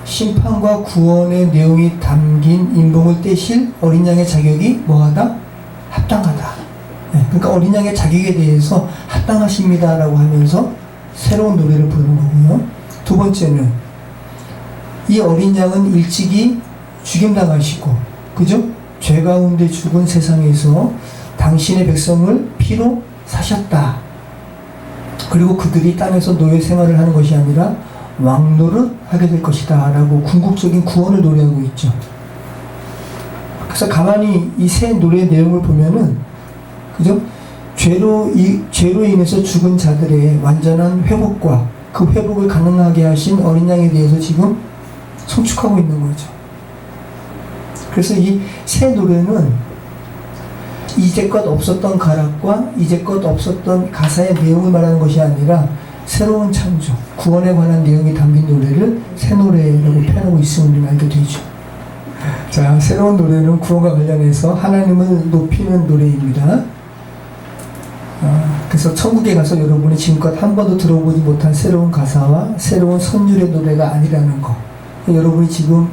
심판과 구원의 내용이 담긴 인봉을 떼실 어린 양의 자격이 뭐하다? 합당하다. 그러니까 어린 양의 자격에 대해서 합당하십니다라고 하면서 새로운 노래를 부르는 거고요. 두 번째는 이 어린 양은 일찍이 죽임당하시고 그죠? 죄 가운데 죽은 세상에서 당신의 백성을 피로 사셨다. 그리고 그들이 땅에서 노예 생활을 하는 것이 아니라 왕노릇 하게 될 것이다 라고 궁극적인 구원을 노래하고 있죠. 그래서 가만히 이 새 노래의 내용을 보면은 그죠? 죄로 인해서 죽은 자들의 완전한 회복과 그 회복을 가능하게 하신 어린 양에 대해서 지금 송축하고 있는 거죠. 그래서 이 새 노래는 이제껏 없었던 가락과 이제껏 없었던 가사의 내용을 말하는 것이 아니라 새로운 창조, 구원에 관한 내용이 담긴 노래를 새 노래라고 표현하고 있음을 알게 되죠. 자, 새 새로운 노래는 구원과 관련해서 하나님을 높이는 노래입니다. 그래서 천국에 가서 여러분이 지금껏 한 번도 들어보지 못한 새로운 가사와 새로운 선율의 노래가 아니라는 거. 여러분이 지금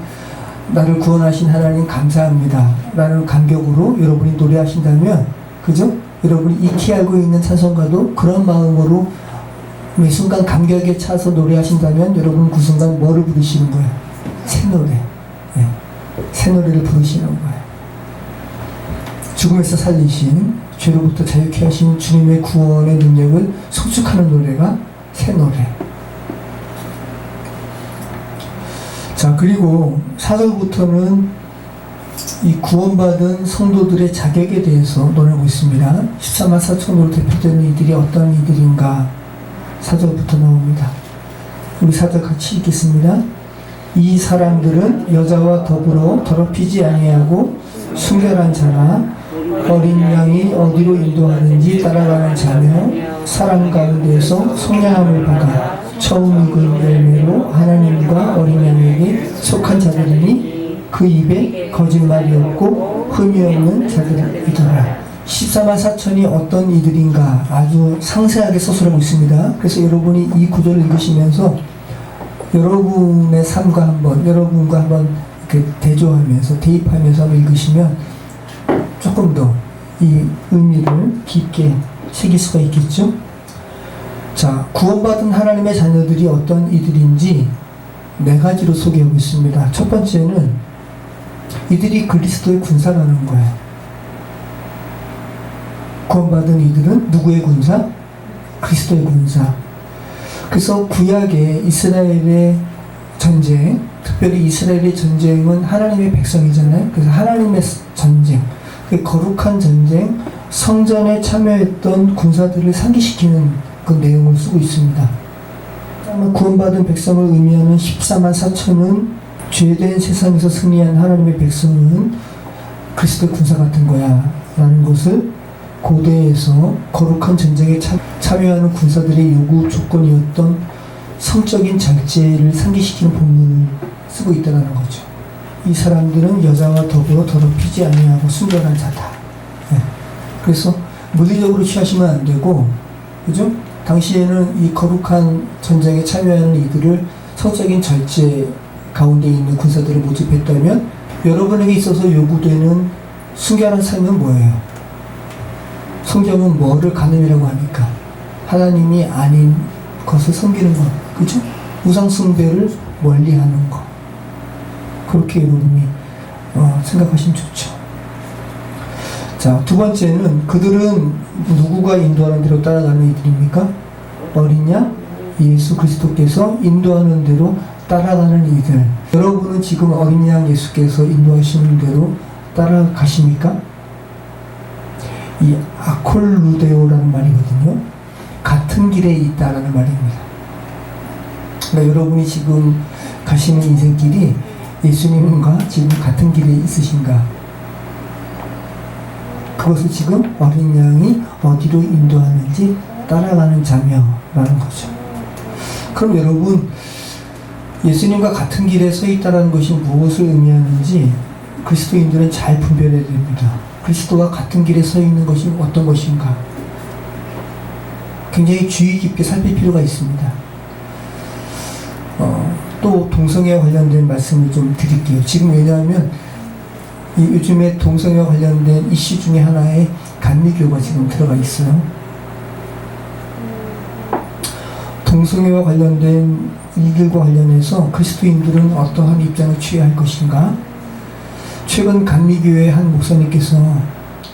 나를 구원하신 하나님 감사합니다 라는 감격으로 여러분이 노래하신다면, 그죠? 여러분이 익히 알고 있는 찬송가도 그런 마음으로 매 순간 감격에 차서 노래하신다면 여러분 그 순간 뭐를 부르시는 거예요? 새 노래. 네. 새 노래를 부르시는 거예요. 죽음에서 살리신, 죄로부터 자유케 하신 주님의 구원의 능력을 송축하는 노래가 새 노래. 자, 그리고 4절부터는 이 구원받은 성도들의 자격에 대해서 논하고 있습니다. 14만 4천으로 대표되는 이들이 어떤 이들인가 4절부터 나옵니다. 우리 4절 같이 읽겠습니다. 이 사람들은 여자와 더불어 더럽히지 아니하고 순결한 자나 어린 양이 어디로 인도하는지 따라가는 자며 사람 가운데서 속량함을 받아 처음 익은 열매로 하나님과 어린 양에게 속한 자들이니 그 입에 거짓말이 없고 흠이 없는 자들이더라. 14만 4천이 어떤 이들인가 아주 상세하게 서술하고 있습니다. 그래서 여러분이 이 구절을 읽으시면서 여러분의 삶과 여러분과 한번 이렇게 대조하면서 대입하면서 한번 읽으시면 조금 더 이 의미를 깊게 새길 수가 있겠죠. 자, 구원받은 하나님의 자녀들이 어떤 이들인지 4가지로 소개하고 있습니다. 첫 번째는 이들이 그리스도의 군사라는 거예요. 구원받은 이들은 누구의 군사? 그리스도의 군사. 그래서 구약의 이스라엘의 전쟁, 특별히 이스라엘의 전쟁은 하나님의 백성이잖아요. 그래서 하나님의 전쟁, 그 거룩한 전쟁, 성전에 참여했던 군사들을 상기시키는 그 내용을 쓰고 있습니다. 구원받은 백성을 의미하는 14만 4천은 죄된 세상에서 승리한 하나님의 백성은 그리스도 군사 같은 거야 라는 것을 고대에서 거룩한 전쟁에 참여하는 군사들의 요구 조건이었던 성적인 절제를 상기시키는 본문을 쓰고 있다는 거죠. 이 사람들은 여자와 더불어 더럽히지 아니하고 순결한 자다. 네. 그래서 물리적으로 취하시면 안 되고, 그죠? 당시에는 이 거룩한 전쟁에 참여하는 이들을 성적인 절제 가운데 있는 군사들을 모집했다면 여러분에게 있어서 요구되는 순결한 삶은 뭐예요? 성경은 뭐를 가늠이라고 하니까 하나님이 아닌 것을 섬기는 것, 그죠? 우상 숭배를 멀리하는 것. 그렇게 여러분이 생각하시면 좋죠. 자, 두 번째는 그들은 누구가 인도하는 대로 따라가는 이들입니까? 어린 양 예수 그리스도께서 인도하는 대로 따라가는 이들. 여러분은 지금 어린 양 예수께서 인도하시는 대로 따라가십니까? 이 아콜루데오라는 말이거든요. 같은 길에 있다라는 말입니다. 그러니까 여러분이 지금 가시는 인생길이 예수님과 지금 같은 길에 있으신가? 그것을 지금 어린 양이 어디로 인도하는지 따라가는 자며라는 거죠. 그럼 여러분, 예수님과 같은 길에 서 있다는 것이 무엇을 의미하는지 그리스도인들은 잘 분별해야 됩니다. 그리스도와 같은 길에 서 있는 것이 어떤 것인가? 굉장히 주의 깊게 살필 필요가 있습니다. 또 동성애와 관련된 말씀을 좀 드릴게요. 지금 왜냐하면 요즘에 동성애와 관련된 이슈 중에 하나에 감리교가 지금 들어가 있어요. 동성애와 관련된 일들과 관련해서 그리스도인들은 어떠한 입장을 취해야 할 것인가? 최근 감리교회 한 목사님께서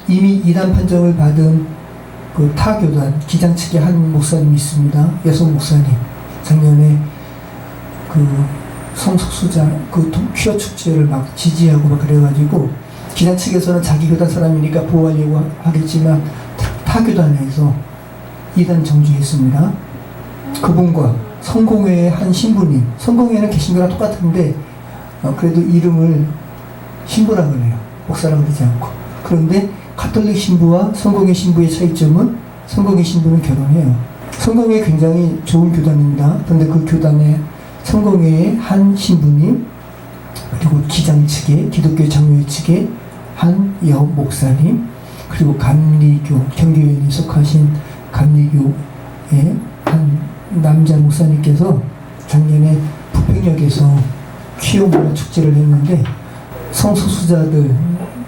이미 이단 판정을 받은 그 타교단 기장 측의 한 목사님이 있습니다. 여성 목사님. 작년에 그 성숙수자 그 퀴어 축제를 막 지지하고 막 그래가지고 기장 측에서는 자기 교단 사람이니까 보호하려고 하겠지만 타교단에서 이단 정주했습니다. 그분과 성공회의 한 신부님, 성공회는 개신교랑 똑같은데 그래도 이름을 신부라 그래요. 목사라 그러지 않고. 그런데 가톨릭 신부와 성공회 신부의 차이점은 성공회 신부는 결혼해요. 성공회 굉장히 좋은 교단입니다. 그런데 그 교단에 성공회의 한 신부님, 그리고 기장 측에 기독교 장로회 측에 한 여 목사님, 그리고 감리교 경기교회에 속하신 감리교의 한 남자 목사님께서 작년에 부평역에서 퀴어 문화 축제를 했는데 성소수자들,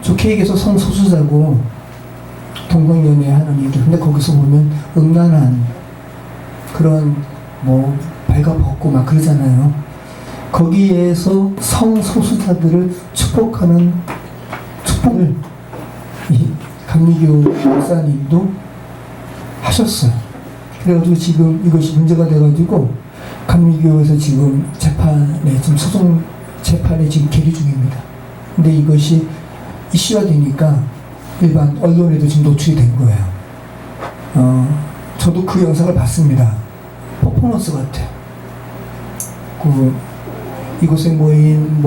좋게 얘기해서 성소수자고 동성연애 하는 얘기. 근데 거기서 보면 음란한 그런 뭐 발가벗고 막 그러잖아요. 거기에서 성소수자들을 축복하는 축복을 이 감리교 목사님도 하셨어요. 그래가지고 지금 이것이 문제가 돼가지고 감리교에서 지금 재판에 지금 소송 재판에 지금 계류 중입니다. 근데 이것이 이슈가 되니까 일반 언론에도 지금 노출이 된 거예요. 저도 그 영상을 봤습니다. 퍼포먼스 같아요. 이곳에 모인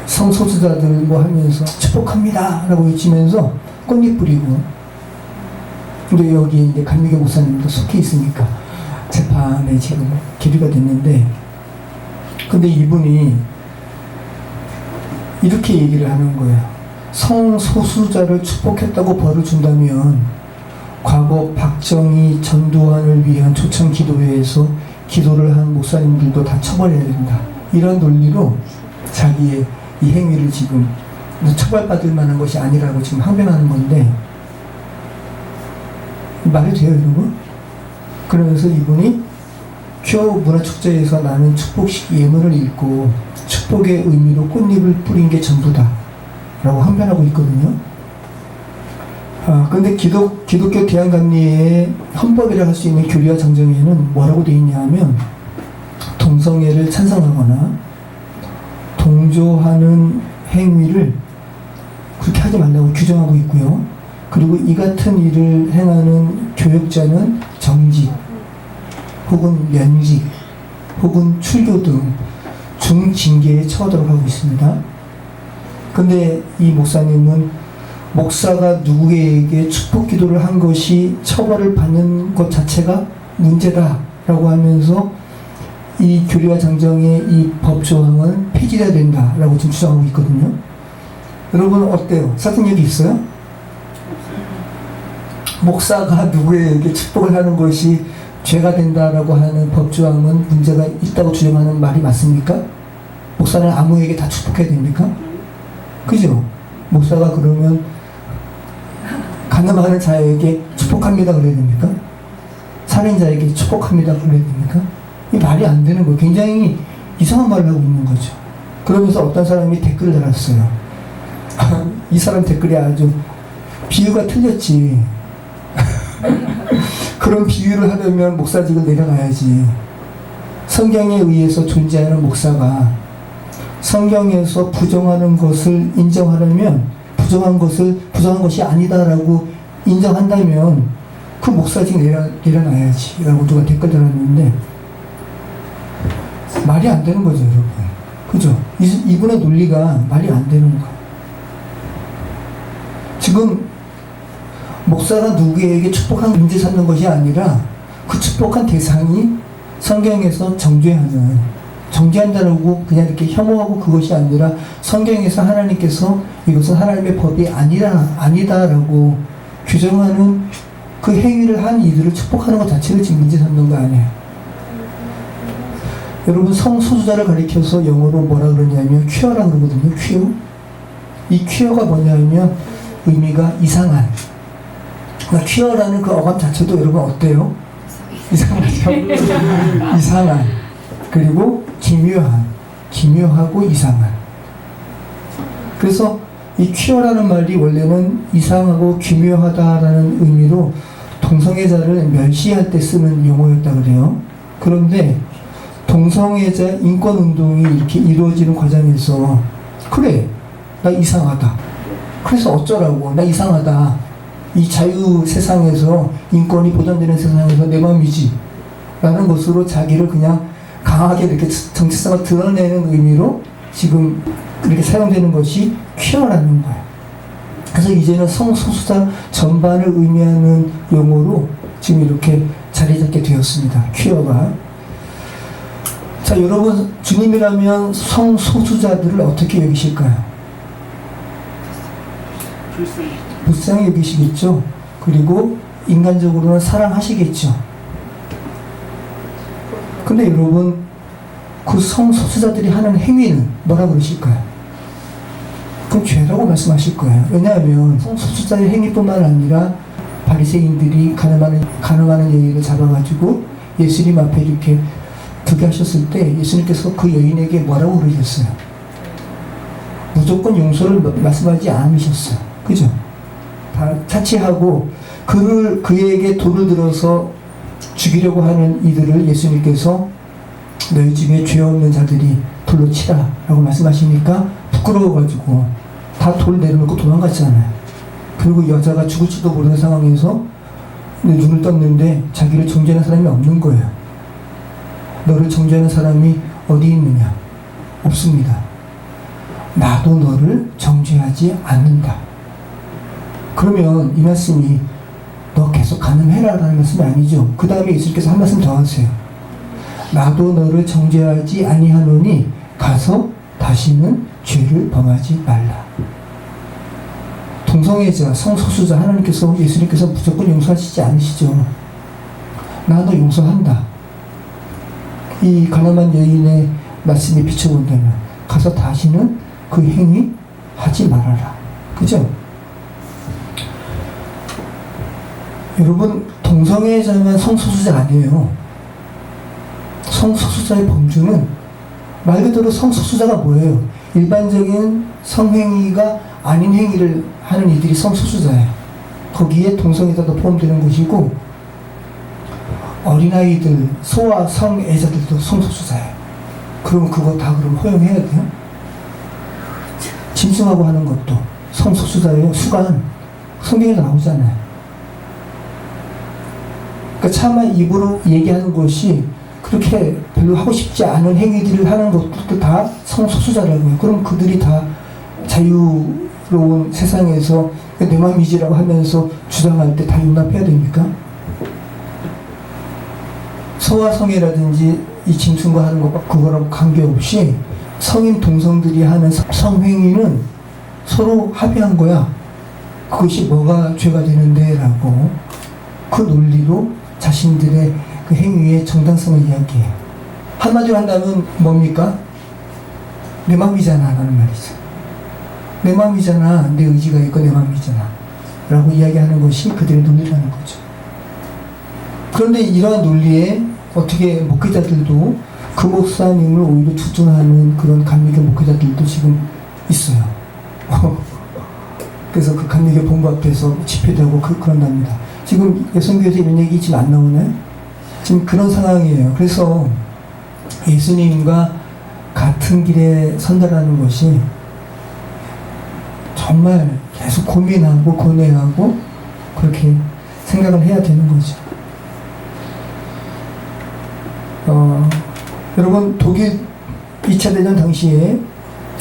성소수자들 하면서 축복합니다 라고 외치면서 꽃잎 뿌리고, 근데 여기 이제 감리교 목사님도 속해 있으니까 재판에 지금 계류가 됐는데, 근데 이분이 이렇게 얘기를 하는 거예요. 성소수자를 축복했다고 벌을 준다면 과거 박정희 전두환을 위한 초청 기도회에서 기도를 한 목사님들도 다 처벌해야 된다. 이런 논리로 자기의 이 행위를 지금 처벌받을 만한 것이 아니라고 지금 항변하는 건데, 말이 돼요, 여러분? 그러면서 이분이 퀴어 문화축제에서 나는 축복식 예문을 읽고 축복의 의미로 꽃잎을 뿌린 게 전부다 라고 항변하고 있거든요. 그런데 기독교 대한감리회의 헌법이라 할 수 있는 교리와 정정에는 뭐라고 되어 있냐 하면, 동성애를 찬성하거나 동조하는 행위를 그렇게 하지 말라고 규정하고 있고요. 그리고 이 같은 일을 행하는 교역자는 정직 혹은 면직 혹은 출교 등 중징계에 처하도록 하고 있습니다. 근데 이 목사님은 목사가 누구에게 축복 기도를 한 것이 처벌을 받는 것 자체가 문제다라고 하면서 이 교리와 정정의 이 법조항은 폐지해야 된다라고 지금 주장하고 있거든요. 여러분 어때요? 설득력이 있어요? 목사가 누구에게 축복을 하는 것이 죄가 된다라고 하는 법조항은 문제가 있다고 주장하는 말이 맞습니까? 목사는 아무에게 다 축복해야 됩니까? 그죠? 목사가 그러면 가늠하는 자에게 축복합니다 그래야 됩니까? 살인자에게 축복합니다 그래야 됩니까? 이 말이 안 되는 거예요. 굉장히 이상한 말을 하고 있는 거죠. 그러면서 어떤 사람이 댓글을 달았어요. 이 사람 댓글이 아주 비유가 틀렸지. 그런 비유를 하려면 목사직을 내려가야지. 성경에 의해서 존재하는 목사가 성경에서 부정하는 것을 인정하려면 부정한 것이 아니다라고 인정한다면 그 목사직 내려놔야지 라고 누가 댓글 달았는데, 말이 안 되는 거죠, 여러분. 그죠? 이분의 논리가 말이 안 되는 거예요. 지금 목사가 누구에게 축복한 문제 삼는 것이 아니라 그 축복한 대상이 성경에서 정죄한다라고 그냥 이렇게 혐오하고 그것이 아니라 성경에서 하나님께서 이것은 하나님의 법이 아니다라고 규정하는 그 행위를 한 이들을 축복하는 것 자체를 지금 문제 삼는 거 아니에요. 여러분 성소수자를 가리켜서 영어로 뭐라 그러냐면 퀴어라 그러거든요. 퀴어. 이 퀴어가 뭐냐면 의미가 이상한. 그러니까 퀴어라는 그 어감 자체도 여러분 어때요? 이상하죠? 이상한. 그리고 기묘한. 기묘하고 이상한. 그래서 이 퀴어라는 말이 원래는 이상하고 기묘하다라는 의미로 동성애자를 멸시할 때 쓰는 용어였다 그래요. 그런데 동성애자 인권운동이 이렇게 이루어지는 과정에서 그래 나 이상하다, 그래서 어쩌라고, 나 이상하다, 이 자유 세상에서 인권이 보장되는 세상에서 내 맘이지 라는 것으로 자기를 그냥 강하게 이렇게 정체성을 드러내는 의미로 지금 그렇게 사용되는 것이 퀴어라는 거예요. 그래서 이제는 성소수자 전반을 의미하는 용어로 지금 이렇게 자리 잡게 되었습니다. 퀴어가. 자, 여러분, 주님이라면 성소수자들을 어떻게 여기실까요? 불쌍히 여기시겠죠. 그리고 인간적으로는 사랑하시겠죠. 근데 여러분, 그 성소수자들이 하는 행위는 뭐라고 그러실까요? 그건 죄라고 말씀하실 거예요. 왜냐하면 성소수자의 행위뿐만 아니라 바리새인들이 가늠하는 여인을 잡아가지고 예수님 앞에 이렇게 두게 하셨을 때 예수님께서 그 여인에게 뭐라고 그러셨어요? 무조건 용서를 말씀하지 않으셨어요. 그죠? 다 차치하고 그에게 돌을 들어서 죽이려고 하는 이들을 예수님께서 너희 중에 죄 없는 자들이 돌로 치라 라고 말씀하시니까 부끄러워가지고 다 돌 내려놓고 도망갔잖아요. 그리고 여자가 죽을지도 모르는 상황에서 눈을 떴는데 자기를 정죄하는 사람이 없는 거예요. 너를 정죄하는 사람이 어디 있느냐? 없습니다. 나도 너를 정죄하지 않는다. 그러면 이 말씀이 너 계속 가늠해라 라는 말씀이 아니죠. 그 다음에 예수님께서 한 말씀 더 하세요. 나도 너를 정죄하지 아니하노니 가서 다시는 죄를 범하지 말라. 동성애자, 성소수자 하나님께서 예수님께서 무조건 용서하시지 않으시죠. 나 너 용서한다. 이 가늠한 여인의 말씀이 비춰본다면 가서 다시는 그 행위 하지 말아라. 그죠? 여러분, 동성애자만 성소수자 아니에요. 성소수자의 범주는 말 그대로 성소수자가 뭐예요? 일반적인 성행위가 아닌 행위를 하는 이들이 성소수자예요. 거기에 동성애자도 포함되는 것이고 어린아이들, 소아 성애자들도 성소수자예요. 그럼 그거 다 그럼 허용해야 돼요? 짐승하고 하는 것도 성소수자예요. 수간 성경에 나오잖아요. 그러니까 차마 입으로 얘기하는 것이 그렇게 별로 하고 싶지 않은 행위들을 하는 것도 다 성소수자라고요. 그럼 그들이 다 자유로운 세상에서 내 맘이지라고 하면서 주장할 때 다 용납해야 됩니까? 소아성애라든지 이 짐승과 하는 것과 그거랑 관계없이 성인 동성들이 하는 성행위는 서로 합의한 거야. 그것이 뭐가 죄가 되는데 라고 그 논리로 자신들의 그 행위의 정당성을 이야기해요. 한마디로 한다면 뭡니까? 내 마음이잖아 라는 말이죠. 내 마음이잖아. 내 의지가 있고 내 마음이잖아 라고 이야기하는 것이 그들의 논리라는 거죠. 그런데 이러한 논리에 어떻게 목회자들도 그 목사님을 오히려 추종하는 그런 감리교 목회자들도 지금 있어요. 그래서 그 감리교 본부 앞에서 집회도 하고 그런답니다. 지금 여성교회에서 이런 얘기 지금 안 나오나요? 지금 그런 상황이에요. 그래서 예수님과 같은 길에 선다라는 것이 정말 계속 고민하고 고뇌하고 그렇게 생각을 해야 되는 거죠. 여러분, 독일 2차 대전 당시에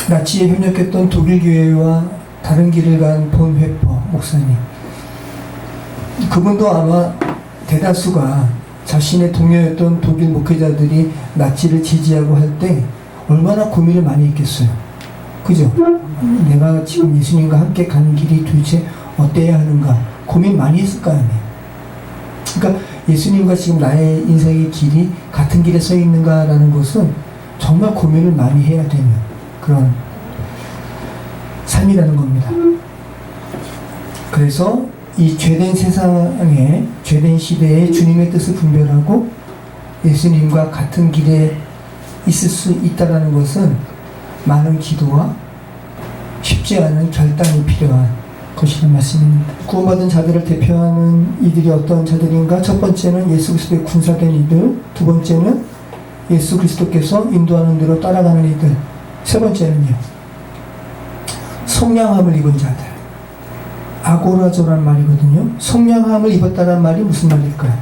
나치에 협력했던 독일 교회와 다른 길을 간 본 회퍼 목사님, 그분도 아마 대다수가 자신의 동료였던 독일 목회자들이 나치를 지지하고 할 때 얼마나 고민을 많이 했겠어요. 그죠? 내가 지금 예수님과 함께 가는 길이 도대체 어때야 하는가 고민 많이 했을 거 아니에요. 그러니까 예수님과 지금 나의 인생의 길이 같은 길에 서 있는가라는 것은 정말 고민을 많이 해야 되는 그런 삶이라는 겁니다. 그래서 이 죄된 세상에, 죄된 시대에 주님의 뜻을 분별하고 예수님과 같은 길에 있을 수 있다는 것은 많은 기도와 쉽지 않은 결단이 필요한 것이라는 말씀입니다. 구원받은 자들을 대표하는 이들이 어떤 자들인가? 첫 번째는 예수 그리스도의 군사된 이들, 두 번째는 예수 그리스도께서 인도하는 대로 따라가는 이들, 세 번째는요, 속량함을 입은 자들. 아고라조란 말이거든요. 속량함을 입었다는 말이 무슨 말일까요?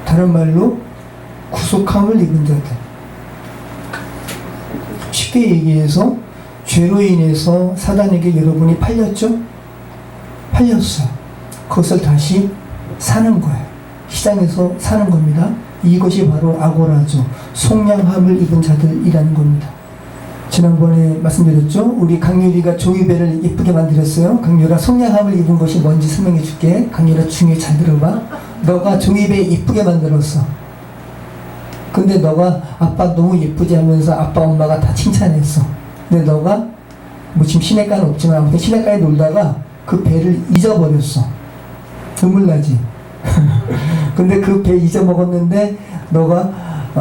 다른 말로 구속함을 입은 자들. 쉽게 얘기해서 죄로 인해서 사단에게 여러분이 팔렸죠? 팔렸어요. 그것을 다시 사는 거예요. 시장에서 사는 겁니다. 이것이 바로 아고라죠. 속량함을 입은 자들이라는 겁니다. 지난번에 말씀드렸죠? 우리 강유리가 종이배를 예쁘게 만들었어요. 강유라, 속량함을 입은 것이 뭔지 설명해 줄게. 강유라, 중요해, 잘 들어봐. 너가 종이배 예쁘게 만들었어. 근데 너가 아빠 너무 예쁘지 하면서 아빠 엄마가 다 칭찬했어. 근데 너가 뭐 지금 시내가는 없지만 아무튼 시내가에 놀다가 그 배를 잊어버렸어. 눈물 나지? 근데 그 배 잊어먹었는데 너가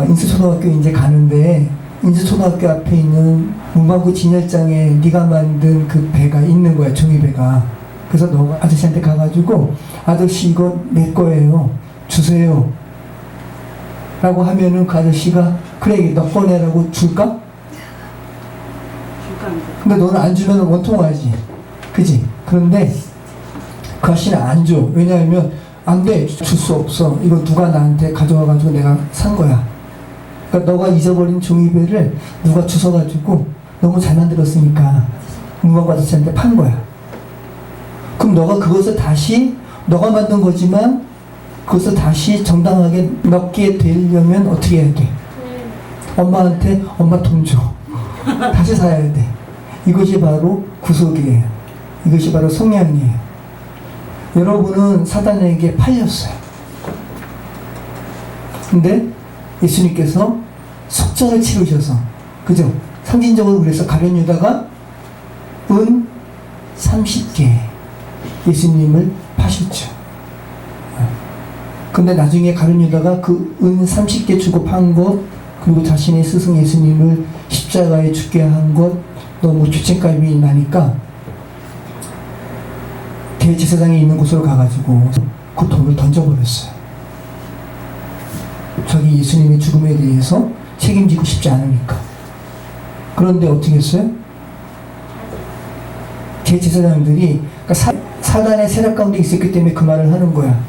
인수초등학교 이제 가는데 인수초등학교 앞에 있는 문방구 진열장에 네가 만든 그 배가 있는 거야, 종이배가. 그래서 너가 아저씨한테 가가지고 아저씨 이거 내 거예요, 주세요 라고 하면은 그 아저씨가 그래 너 꺼내라고 줄까? 근데 너는 안 주면 원통하지, 그지? 그런데 그 아저씨는 안 줘. 왜냐하면 안 돼, 줄 수 없어, 이거 누가 나한테 가져와가지고 내가 산 거야. 그러니까 너가 잊어버린 종이배를 누가 주워가지고 너무 잘 만들었으니까 문방구 아저씨한테 판 거야. 그럼 너가 그것을 다시, 너가 만든 거지만 그것을 다시 정당하게 넣게 되려면 어떻게 해야 돼? 엄마한테 엄마 돈 줘. 다시 사야 돼. 이것이 바로 구속이에요. 이것이 바로 속량이에요. 여러분은 사단에게 팔렸어요. 근데 예수님께서 속전을 치르셔서, 그죠? 상징적으로 그래서 가룟 유다가 은 30개 예수님을 파셨죠. 근데 나중에 가룟 유다가 그 은 30개 주고 판 것, 그리고 자신의 스승 예수님을 십자가에 죽게 한 것, 너무 죄책감이 나니까 대제사장이 있는 곳으로 가가지고 그 돈을 던져버렸어요. 자기 예수님의 죽음에 대해서 책임지고 싶지 않으니까. 그런데 어떻게 했어요? 대제사장들이, 그러니까 사단의 세력 가운데 있었기 때문에 그 말을 하는 거야.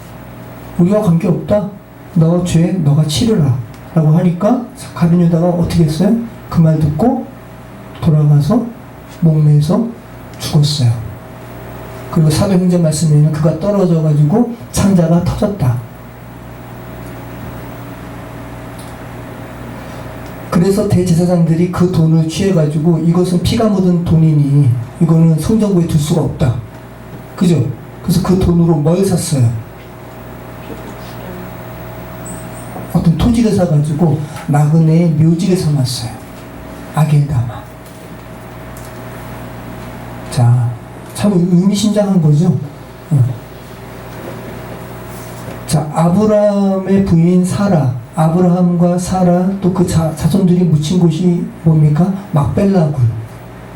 우리와 관계없다, 너 죄 너가 치르라 라고 하니까 가룟 유다가 어떻게 했어요? 그 말 듣고 돌아가서 목매서 죽었어요. 그리고 사도행전 말씀에는 그가 떨어져 가지고 창자가 터졌다. 그래서 대제사장들이 그 돈을 취해가지고 이것은 피가 묻은 돈이니 이거는 성전구에 둘 수가 없다, 그죠? 그래서 그 돈으로 뭘 샀어요? 어떤 토지를 사가지고 나그네의 묘지를 사놨어요. 아겔다마. 자, 참 의미심장한 거죠. 자, 아브라함의 부인 사라, 아브라함과 사라 또 그 자손들이 묻힌 곳이 뭡니까? 막벨라굴.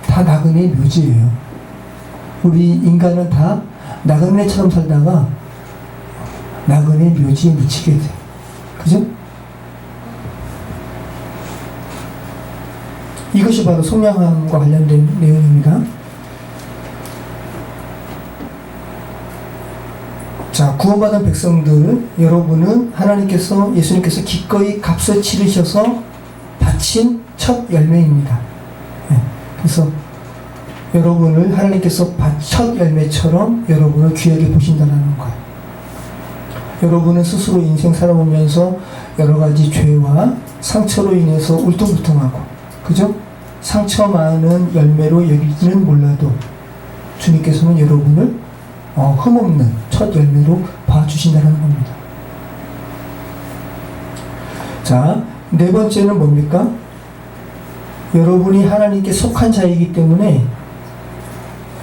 다 나그네의 묘지예요. 우리 인간은 다 나그네처럼 살다가 나그네 묘지에 묻히게 돼. 그죠? 이것이 바로 속량함과 관련된 내용입니다. 자, 구원받은 백성들, 여러분은 하나님께서, 예수님께서 기꺼이 값을 치르셔서 바친 첫 열매입니다. 네. 그래서 여러분을 하나님께서 첫 열매처럼 여러분을 귀하게 보신다는 거예요. 여러분은 스스로 인생 살아오면서 여러 가지 죄와 상처로 인해서 울퉁불퉁하고, 그죠? 상처 많은 열매로 여기지는 몰라도 주님께서는 여러분을 흠없는 첫 열매로 봐주신다는 겁니다. 자, 네 번째는 뭡니까? 여러분이 하나님께 속한 자이기 때문에,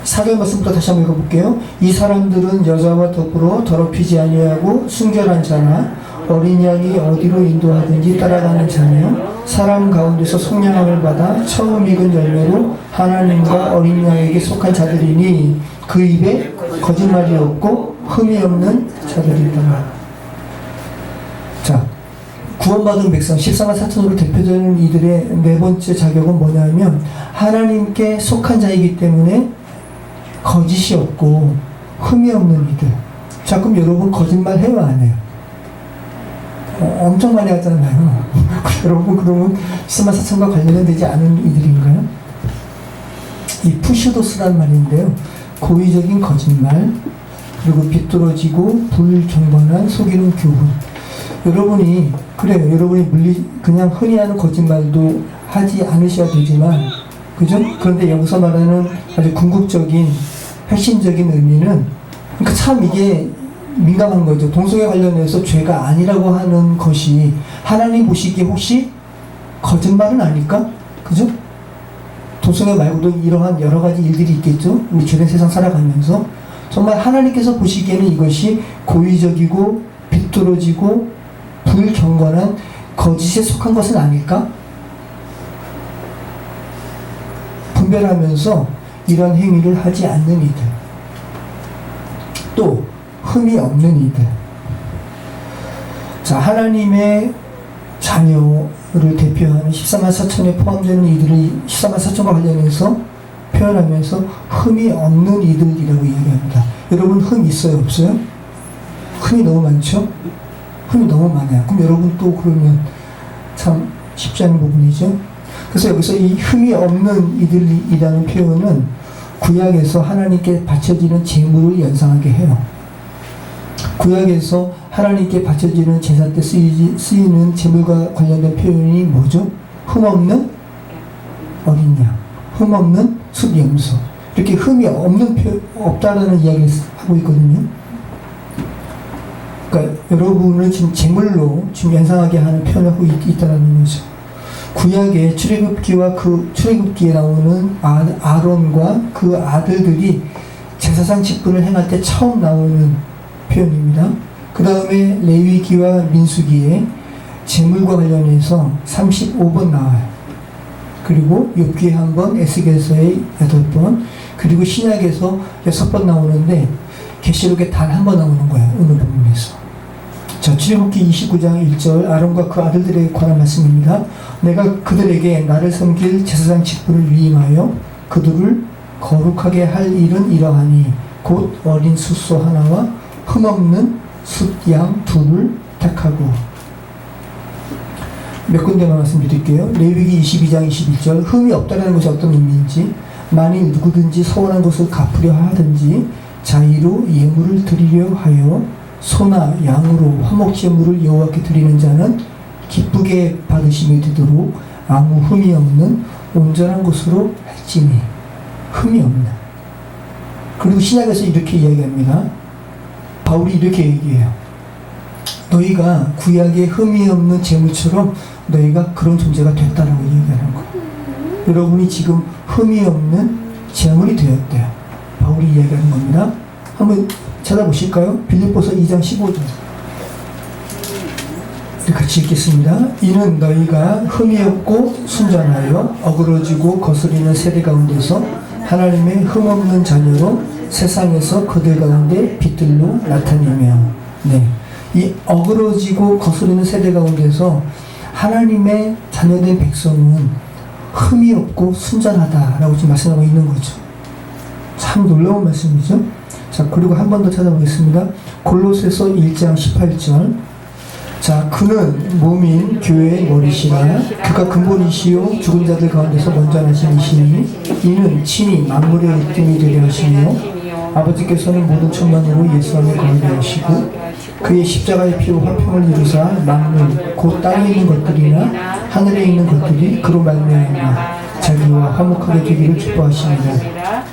4절 말씀부터 다시 한번 읽어볼게요. 이 사람들은 여자와 더불어 더럽히지 아니하고 순결한 자나 어린 양이 어디로 인도하든지 따라가는 자며 사람 가운데서 속량함을 받아 처음 익은 열매로 하나님과 어린 양에게 속한 자들이니 그 입에 거짓말이 없고 흠이 없는 자들이다. 자, 구원받은 백성 14만 4천으로 대표되는 이들의 네 번째 자격은 뭐냐면 하나님께 속한 자이기 때문에 거짓이 없고 흠이 없는 이들. 자, 그럼 여러분 거짓말 해요, 안 해요? 엄청 많이 하잖아요. 여러분 그러면 14만 4천과 관련되지 않은 이들인가요? 이 푸시도스란 말인데요, 고의적인 거짓말, 그리고 비뚤어지고 불경건한 속이는 교훈. 여러분이 그냥 흔히 하는 거짓말도 하지 않으셔야 되지만, 그죠? 그런데 여기서 말하는 아주 궁극적인, 핵심적인 의미는, 그러니까 참 이게 민감한 거죠. 동성애 관련해서 죄가 아니라고 하는 것이 하나님 보시기에 혹시 거짓말은 아닐까? 그죠? 동성애 말고도 이러한 여러 가지 일들이 있겠죠? 우리 죄된 세상 살아가면서. 정말 하나님께서 보시기에는 이것이 고의적이고 비뚤어지고 불경건한 거짓에 속한 것은 아닐까? 분별하면서 이런 행위를 하지 않는 이들, 또 흠이 없는 이들, 자, 하나님의 자녀를 대표하는 14만 4천에 포함되는 이들을 14만 4천과 관련해서 표현하면서 흠이 없는 이들이라고 얘기합니다. 여러분 흠 있어요? 없어요? 흠이 너무 많죠? 흠이 너무 많아요. 그럼 여러분 또 그러면 참 쉽지 않은 부분이죠. 그래서 여기서 이 흠이 없는 이들이라는 표현은 구약에서 하나님께 바쳐지는 제물을 연상하게 해요. 구약에서 하나님께 바쳐지는 제사 때 쓰이는 제물과 관련된 표현이 뭐죠? 흠없는 어린 양, 흠없는 숫염소. 이렇게 흠이 없다라는 이야기를 하고 있거든요. 그러니까 여러분을 지금 제물로 지금 연상하게 하는 표현을 하고 있다는 거죠. 구약의 출애굽기에 나오는 아론과 그 아들들이 제사상 직분을 행할 때 처음 나오는 표현입니다. 그 다음에 레위기와 민수기에 제물과 관련해서 35번 나와요. 그리고 욥기에 1번, 에스겔서에 8번, 그리고 신약에서 6번 나오는데 계시록에 단 1번 나오는 거예요. 오늘 본문에서. 자, 출애굽기 29장 1절, 아론과 그 아들들에 관한 말씀입니다. 내가 그들에게 나를 섬길 제사장 직분을 위임하여 그들을 거룩하게 할 일은 이러하니 곧 어린 숫소 하나와 흠없는 숫양 둘을 택하고. 몇 군데만 말씀드릴게요. 레위기 22장 21절, 흠이 없다는 것이 어떤 의미인지, 만일 누구든지 서원한 것을 갚으려 하든지 자의로 예물을 드리려 하여 소나 양으로 화목제물을 여호와께 드리는 자는 기쁘게 받으심이 되도록 아무 흠이 없는 온전한 것으로 할지니. 흠이 없는. 그리고 신약에서 이렇게 이야기합니다. 바울이 이렇게 얘기해요. 너희가 구약의 흠이 없는 제물처럼 너희가 그런 존재가 됐다라고 얘기하는 거예요. 여러분이 지금 흠이 없는 제물이 되었대요. 바울이 이야기하는 겁니다. 한번 찾아보실까요? 빌립보서 2장 15절. 같이 읽겠습니다. 이는 너희가 흠이 없고 순전하여 어그러지고 거스리는 세대 가운데서 하나님의 흠없는 자녀로 세상에서 그들 가운데 빛들로 나타내며. 네, 이 어그러지고 거스리는 세대 가운데서 하나님의 자녀된 백성은 흠이 없고 순전하다라고 지금 말씀하고 있는 거죠. 참 놀라운 말씀이죠. 자, 그리고 한 번 더 찾아보겠습니다. 골로새서 1장 18절. 자, 그는 몸인 교회의 머리시라. 그가 근본이시요 죽은 자들 가운데서 먼저 나신 이시니 이는 친히 만물의 으뜸이 되려 하시며 아버지께서는 모든 천만으로 예수 안에 거하게 하시고 그의 십자가의 피로 화평을 이루사 만물 곧 땅에 있는 것들이나 하늘에 있는 것들이 그로 말미암아 자기와 화목하게 되기를 기뻐하십니다.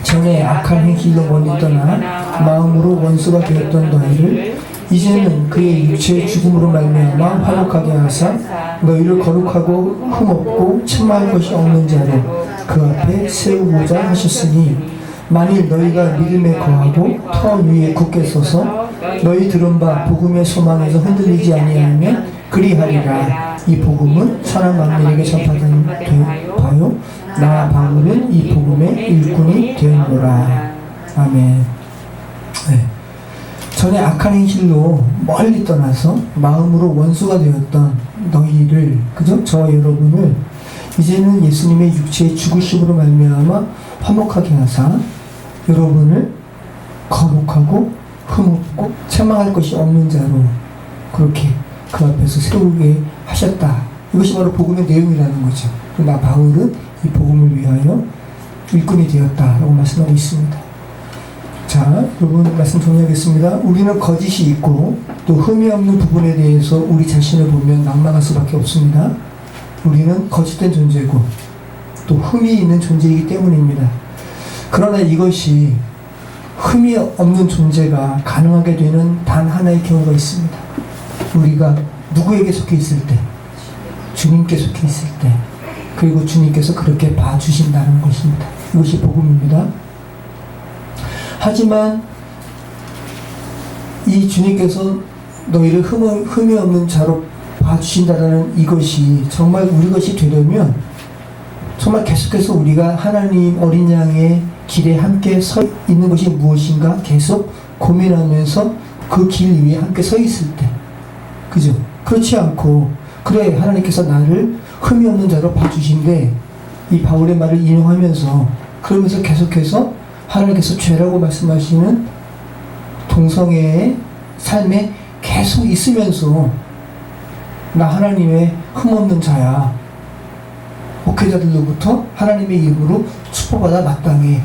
전에 악한 행실로 멀리 떠나 마음으로 원수가 되었던 너희를 이제는 그의 육체의 죽음으로 말미암아 화목하게 하사 너희를 거룩하고 흠없고 책망할 것이 없는 자로 그 앞에 세우고자 하셨으니 만일 너희가 믿음에 거하고 터 위에 굳게 서서 너희 들은 바 복음의 소망에서 흔들리지 아니하면 그리하리라. 이 복음은 사람 만민에게 전파된 바요 나 바울은 이 복음의 일꾼이 되었노라. 아멘. 네. 전에 악한 행실로 멀리 떠나서 마음으로 원수가 되었던 너희를, 그죠? 저와 여러분을 이제는 예수님의 육체의 죽으심으로 말미암아 화목하게 하사 여러분을 거룩하고 흠없고 책망할 것이 없는 자로 그렇게 그 앞에서 세우게 하셨다. 이것이 바로 복음의 내용이라는 거죠. 나 바울은 이 복음을 위하여 일꾼이 되었다라고 말씀하고 있습니다. 자, 여러분 말씀 정리하겠습니다. 우리는 거짓이 있고 또 흠이 없는 부분에 대해서 우리 자신을 보면 낙망할 수밖에 없습니다. 우리는 거짓된 존재고 또 흠이 있는 존재이기 때문입니다. 그러나 이것이 흠이 없는 존재가 가능하게 되는 단 하나의 경우가 있습니다. 우리가 누구에게 속해 있을 때, 주님께 속해 있을 때, 그리고 주님께서 그렇게 봐주신다는 것입니다. 이것이 복음입니다. 하지만 이 주님께서 너희를 흠이 없는 자로 봐주신다는 이것이 정말 우리 것이 되려면 정말 계속해서 우리가 하나님 어린 양의 길에 함께 서 있는 것이 무엇인가 계속 고민하면서 그 길 위에 함께 서 있을 때, 그죠? 그렇지 않고 그래 하나님께서 나를 흠이 없는 자로 봐주신데, 이 바울의 말을 인용하면서 그러면서 계속해서 하나님께서 죄라고 말씀하시는 동성애의 삶에 계속 있으면서 나 하나님의 흠없는 자야, 목회자들로부터 하나님의 이름으로 축복받아 마땅해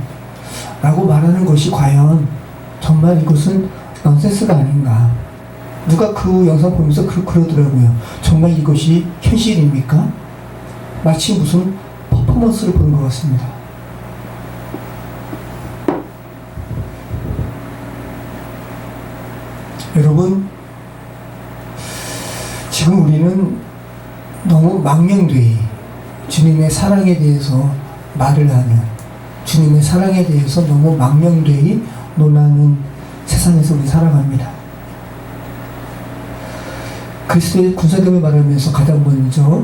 라고 말하는 것이 과연 정말 이것은 넌센스가 아닌가. 누가 그 영상 보면서 그러더라고요. 정말 이것이 현실입니까? 마치 무슨 퍼포먼스를 보는 것 같습니다. 여러분, 지금 우리는 너무 망명되이 주님의 사랑에 대해서 말을 하는, 주님의 사랑에 대해서 너무 망명되이 논하는 세상에서 우리 살아갑니다. 그리스도의 군사됨을 말하면서 가장 먼저,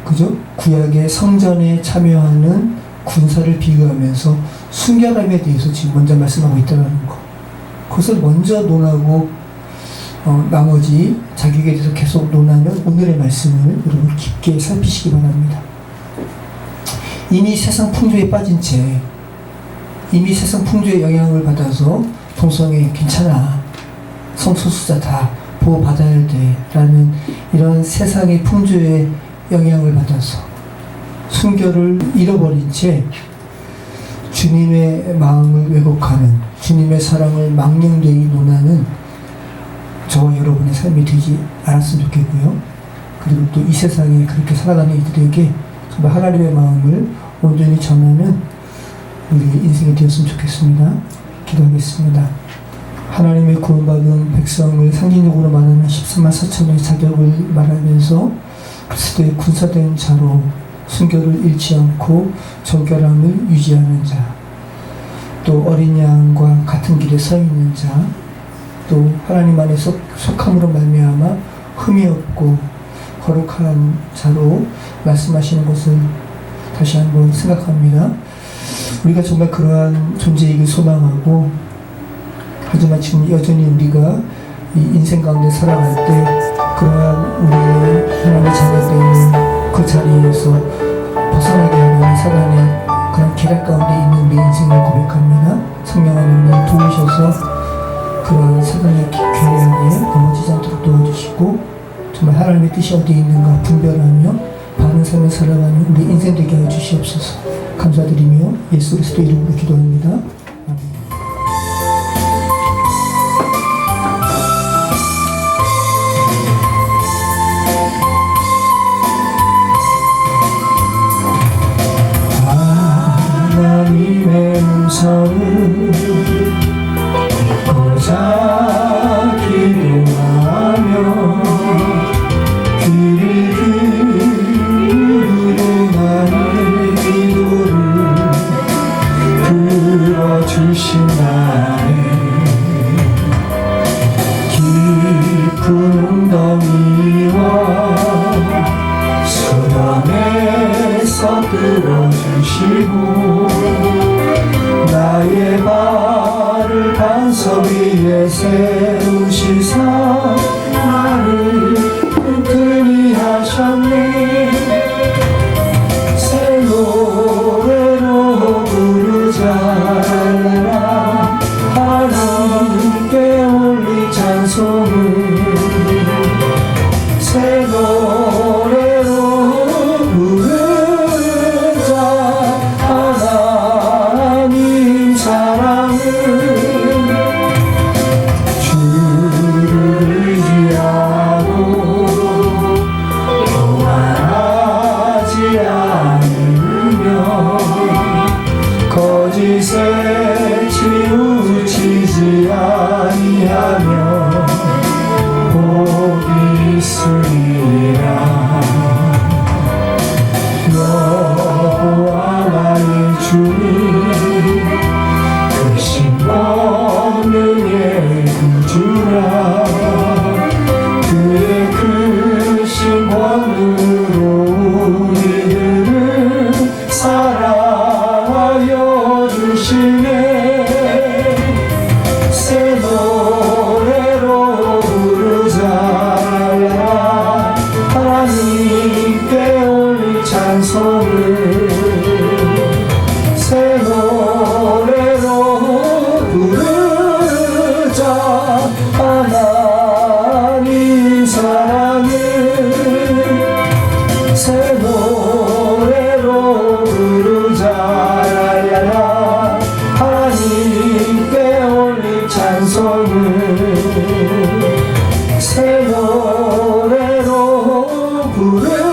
그죠? 구약의 성전에 참여하는 군사를 비교하면서 순결함에 대해서 지금 먼저 말씀하고 있다는 거. 그것을 먼저 논하고 나머지 자기에게 대해서 계속 논하는 오늘의 말씀을 여러분 깊게 살피시기 바랍니다. 이미 세상 풍조에 빠진 채, 이미 세상 풍조의 영향을 받아서 동성애 괜찮아, 성소수자 다 보호받아야 돼 라는 이런 세상의 풍조의 영향을 받아서 순결을 잃어버린 채 주님의 마음을 왜곡하는, 주님의 사랑을 망령되이 논하는 저와 여러분의 삶이 되지 않았으면 좋겠고요. 그리고 또 이 세상에 그렇게 살아가는 이들에게 정말 하나님의 마음을 온전히 전하는 우리 인생이 되었으면 좋겠습니다. 기도하겠습니다. 하나님의 구원받은 백성을 상징적으로 말하는 13만 4천의 자격을 말하면서 그리스도의 군사된 자로 순결을 잃지 않고 정결함을 유지하는 자, 또 어린 양과 같은 길에 서 있는 자, 또 하나님 안에 속함으로 말미암아 흠이 없고 거룩한 자로 말씀하시는 것을 다시 한번 생각합니다. 우리가 정말 그러한 존재이길 소망하고, 하지만 지금 여전히 우리가 이 인생 가운데 살아갈 때 그러한 우리의 하나님의 자녀되는 그 자리에서 벗어나게 하는 사단의 그런 계략 가운데 있는 우리 인생을 고백합니다. 성령 하나님 도우셔서 그러한 사단의 계략에 넘어지지 않도록 도와주시고, 정말 하나님의 뜻이 어디에 있는가 분별하며 바른 삶을 살아가는 우리 인생 되게 하여 주시옵소서. 감사드리며 예수 그리스도 이름으로 기도합니다. 하나님의 음성을 고자 기도하며 귀를 기울이는 나의 기도를 들어주신 나의 깊은 덩이와 수렁에서 끌어주시고 나의 발을 반석 위에 세우시사 나를 든든히 하셨네. 새 노래로 부르자 할렐루야, 하나님께 올리 찬송을 새 노래로 부르자 하나님 사랑을 빛에 치우치지 아니하며 복 있으리라. 너와 나의 주님 크신 권능의 구주라. 그의 크신 권능으로 우리들을 사랑하여 주시네. 새 노래로 부르자. 하나님께 올릴 찬송을 새 노래로 부르자. 하나님 사랑을 새 노래로 부르자. 하나님께 올릴 찬송을 새 노래로 부르자.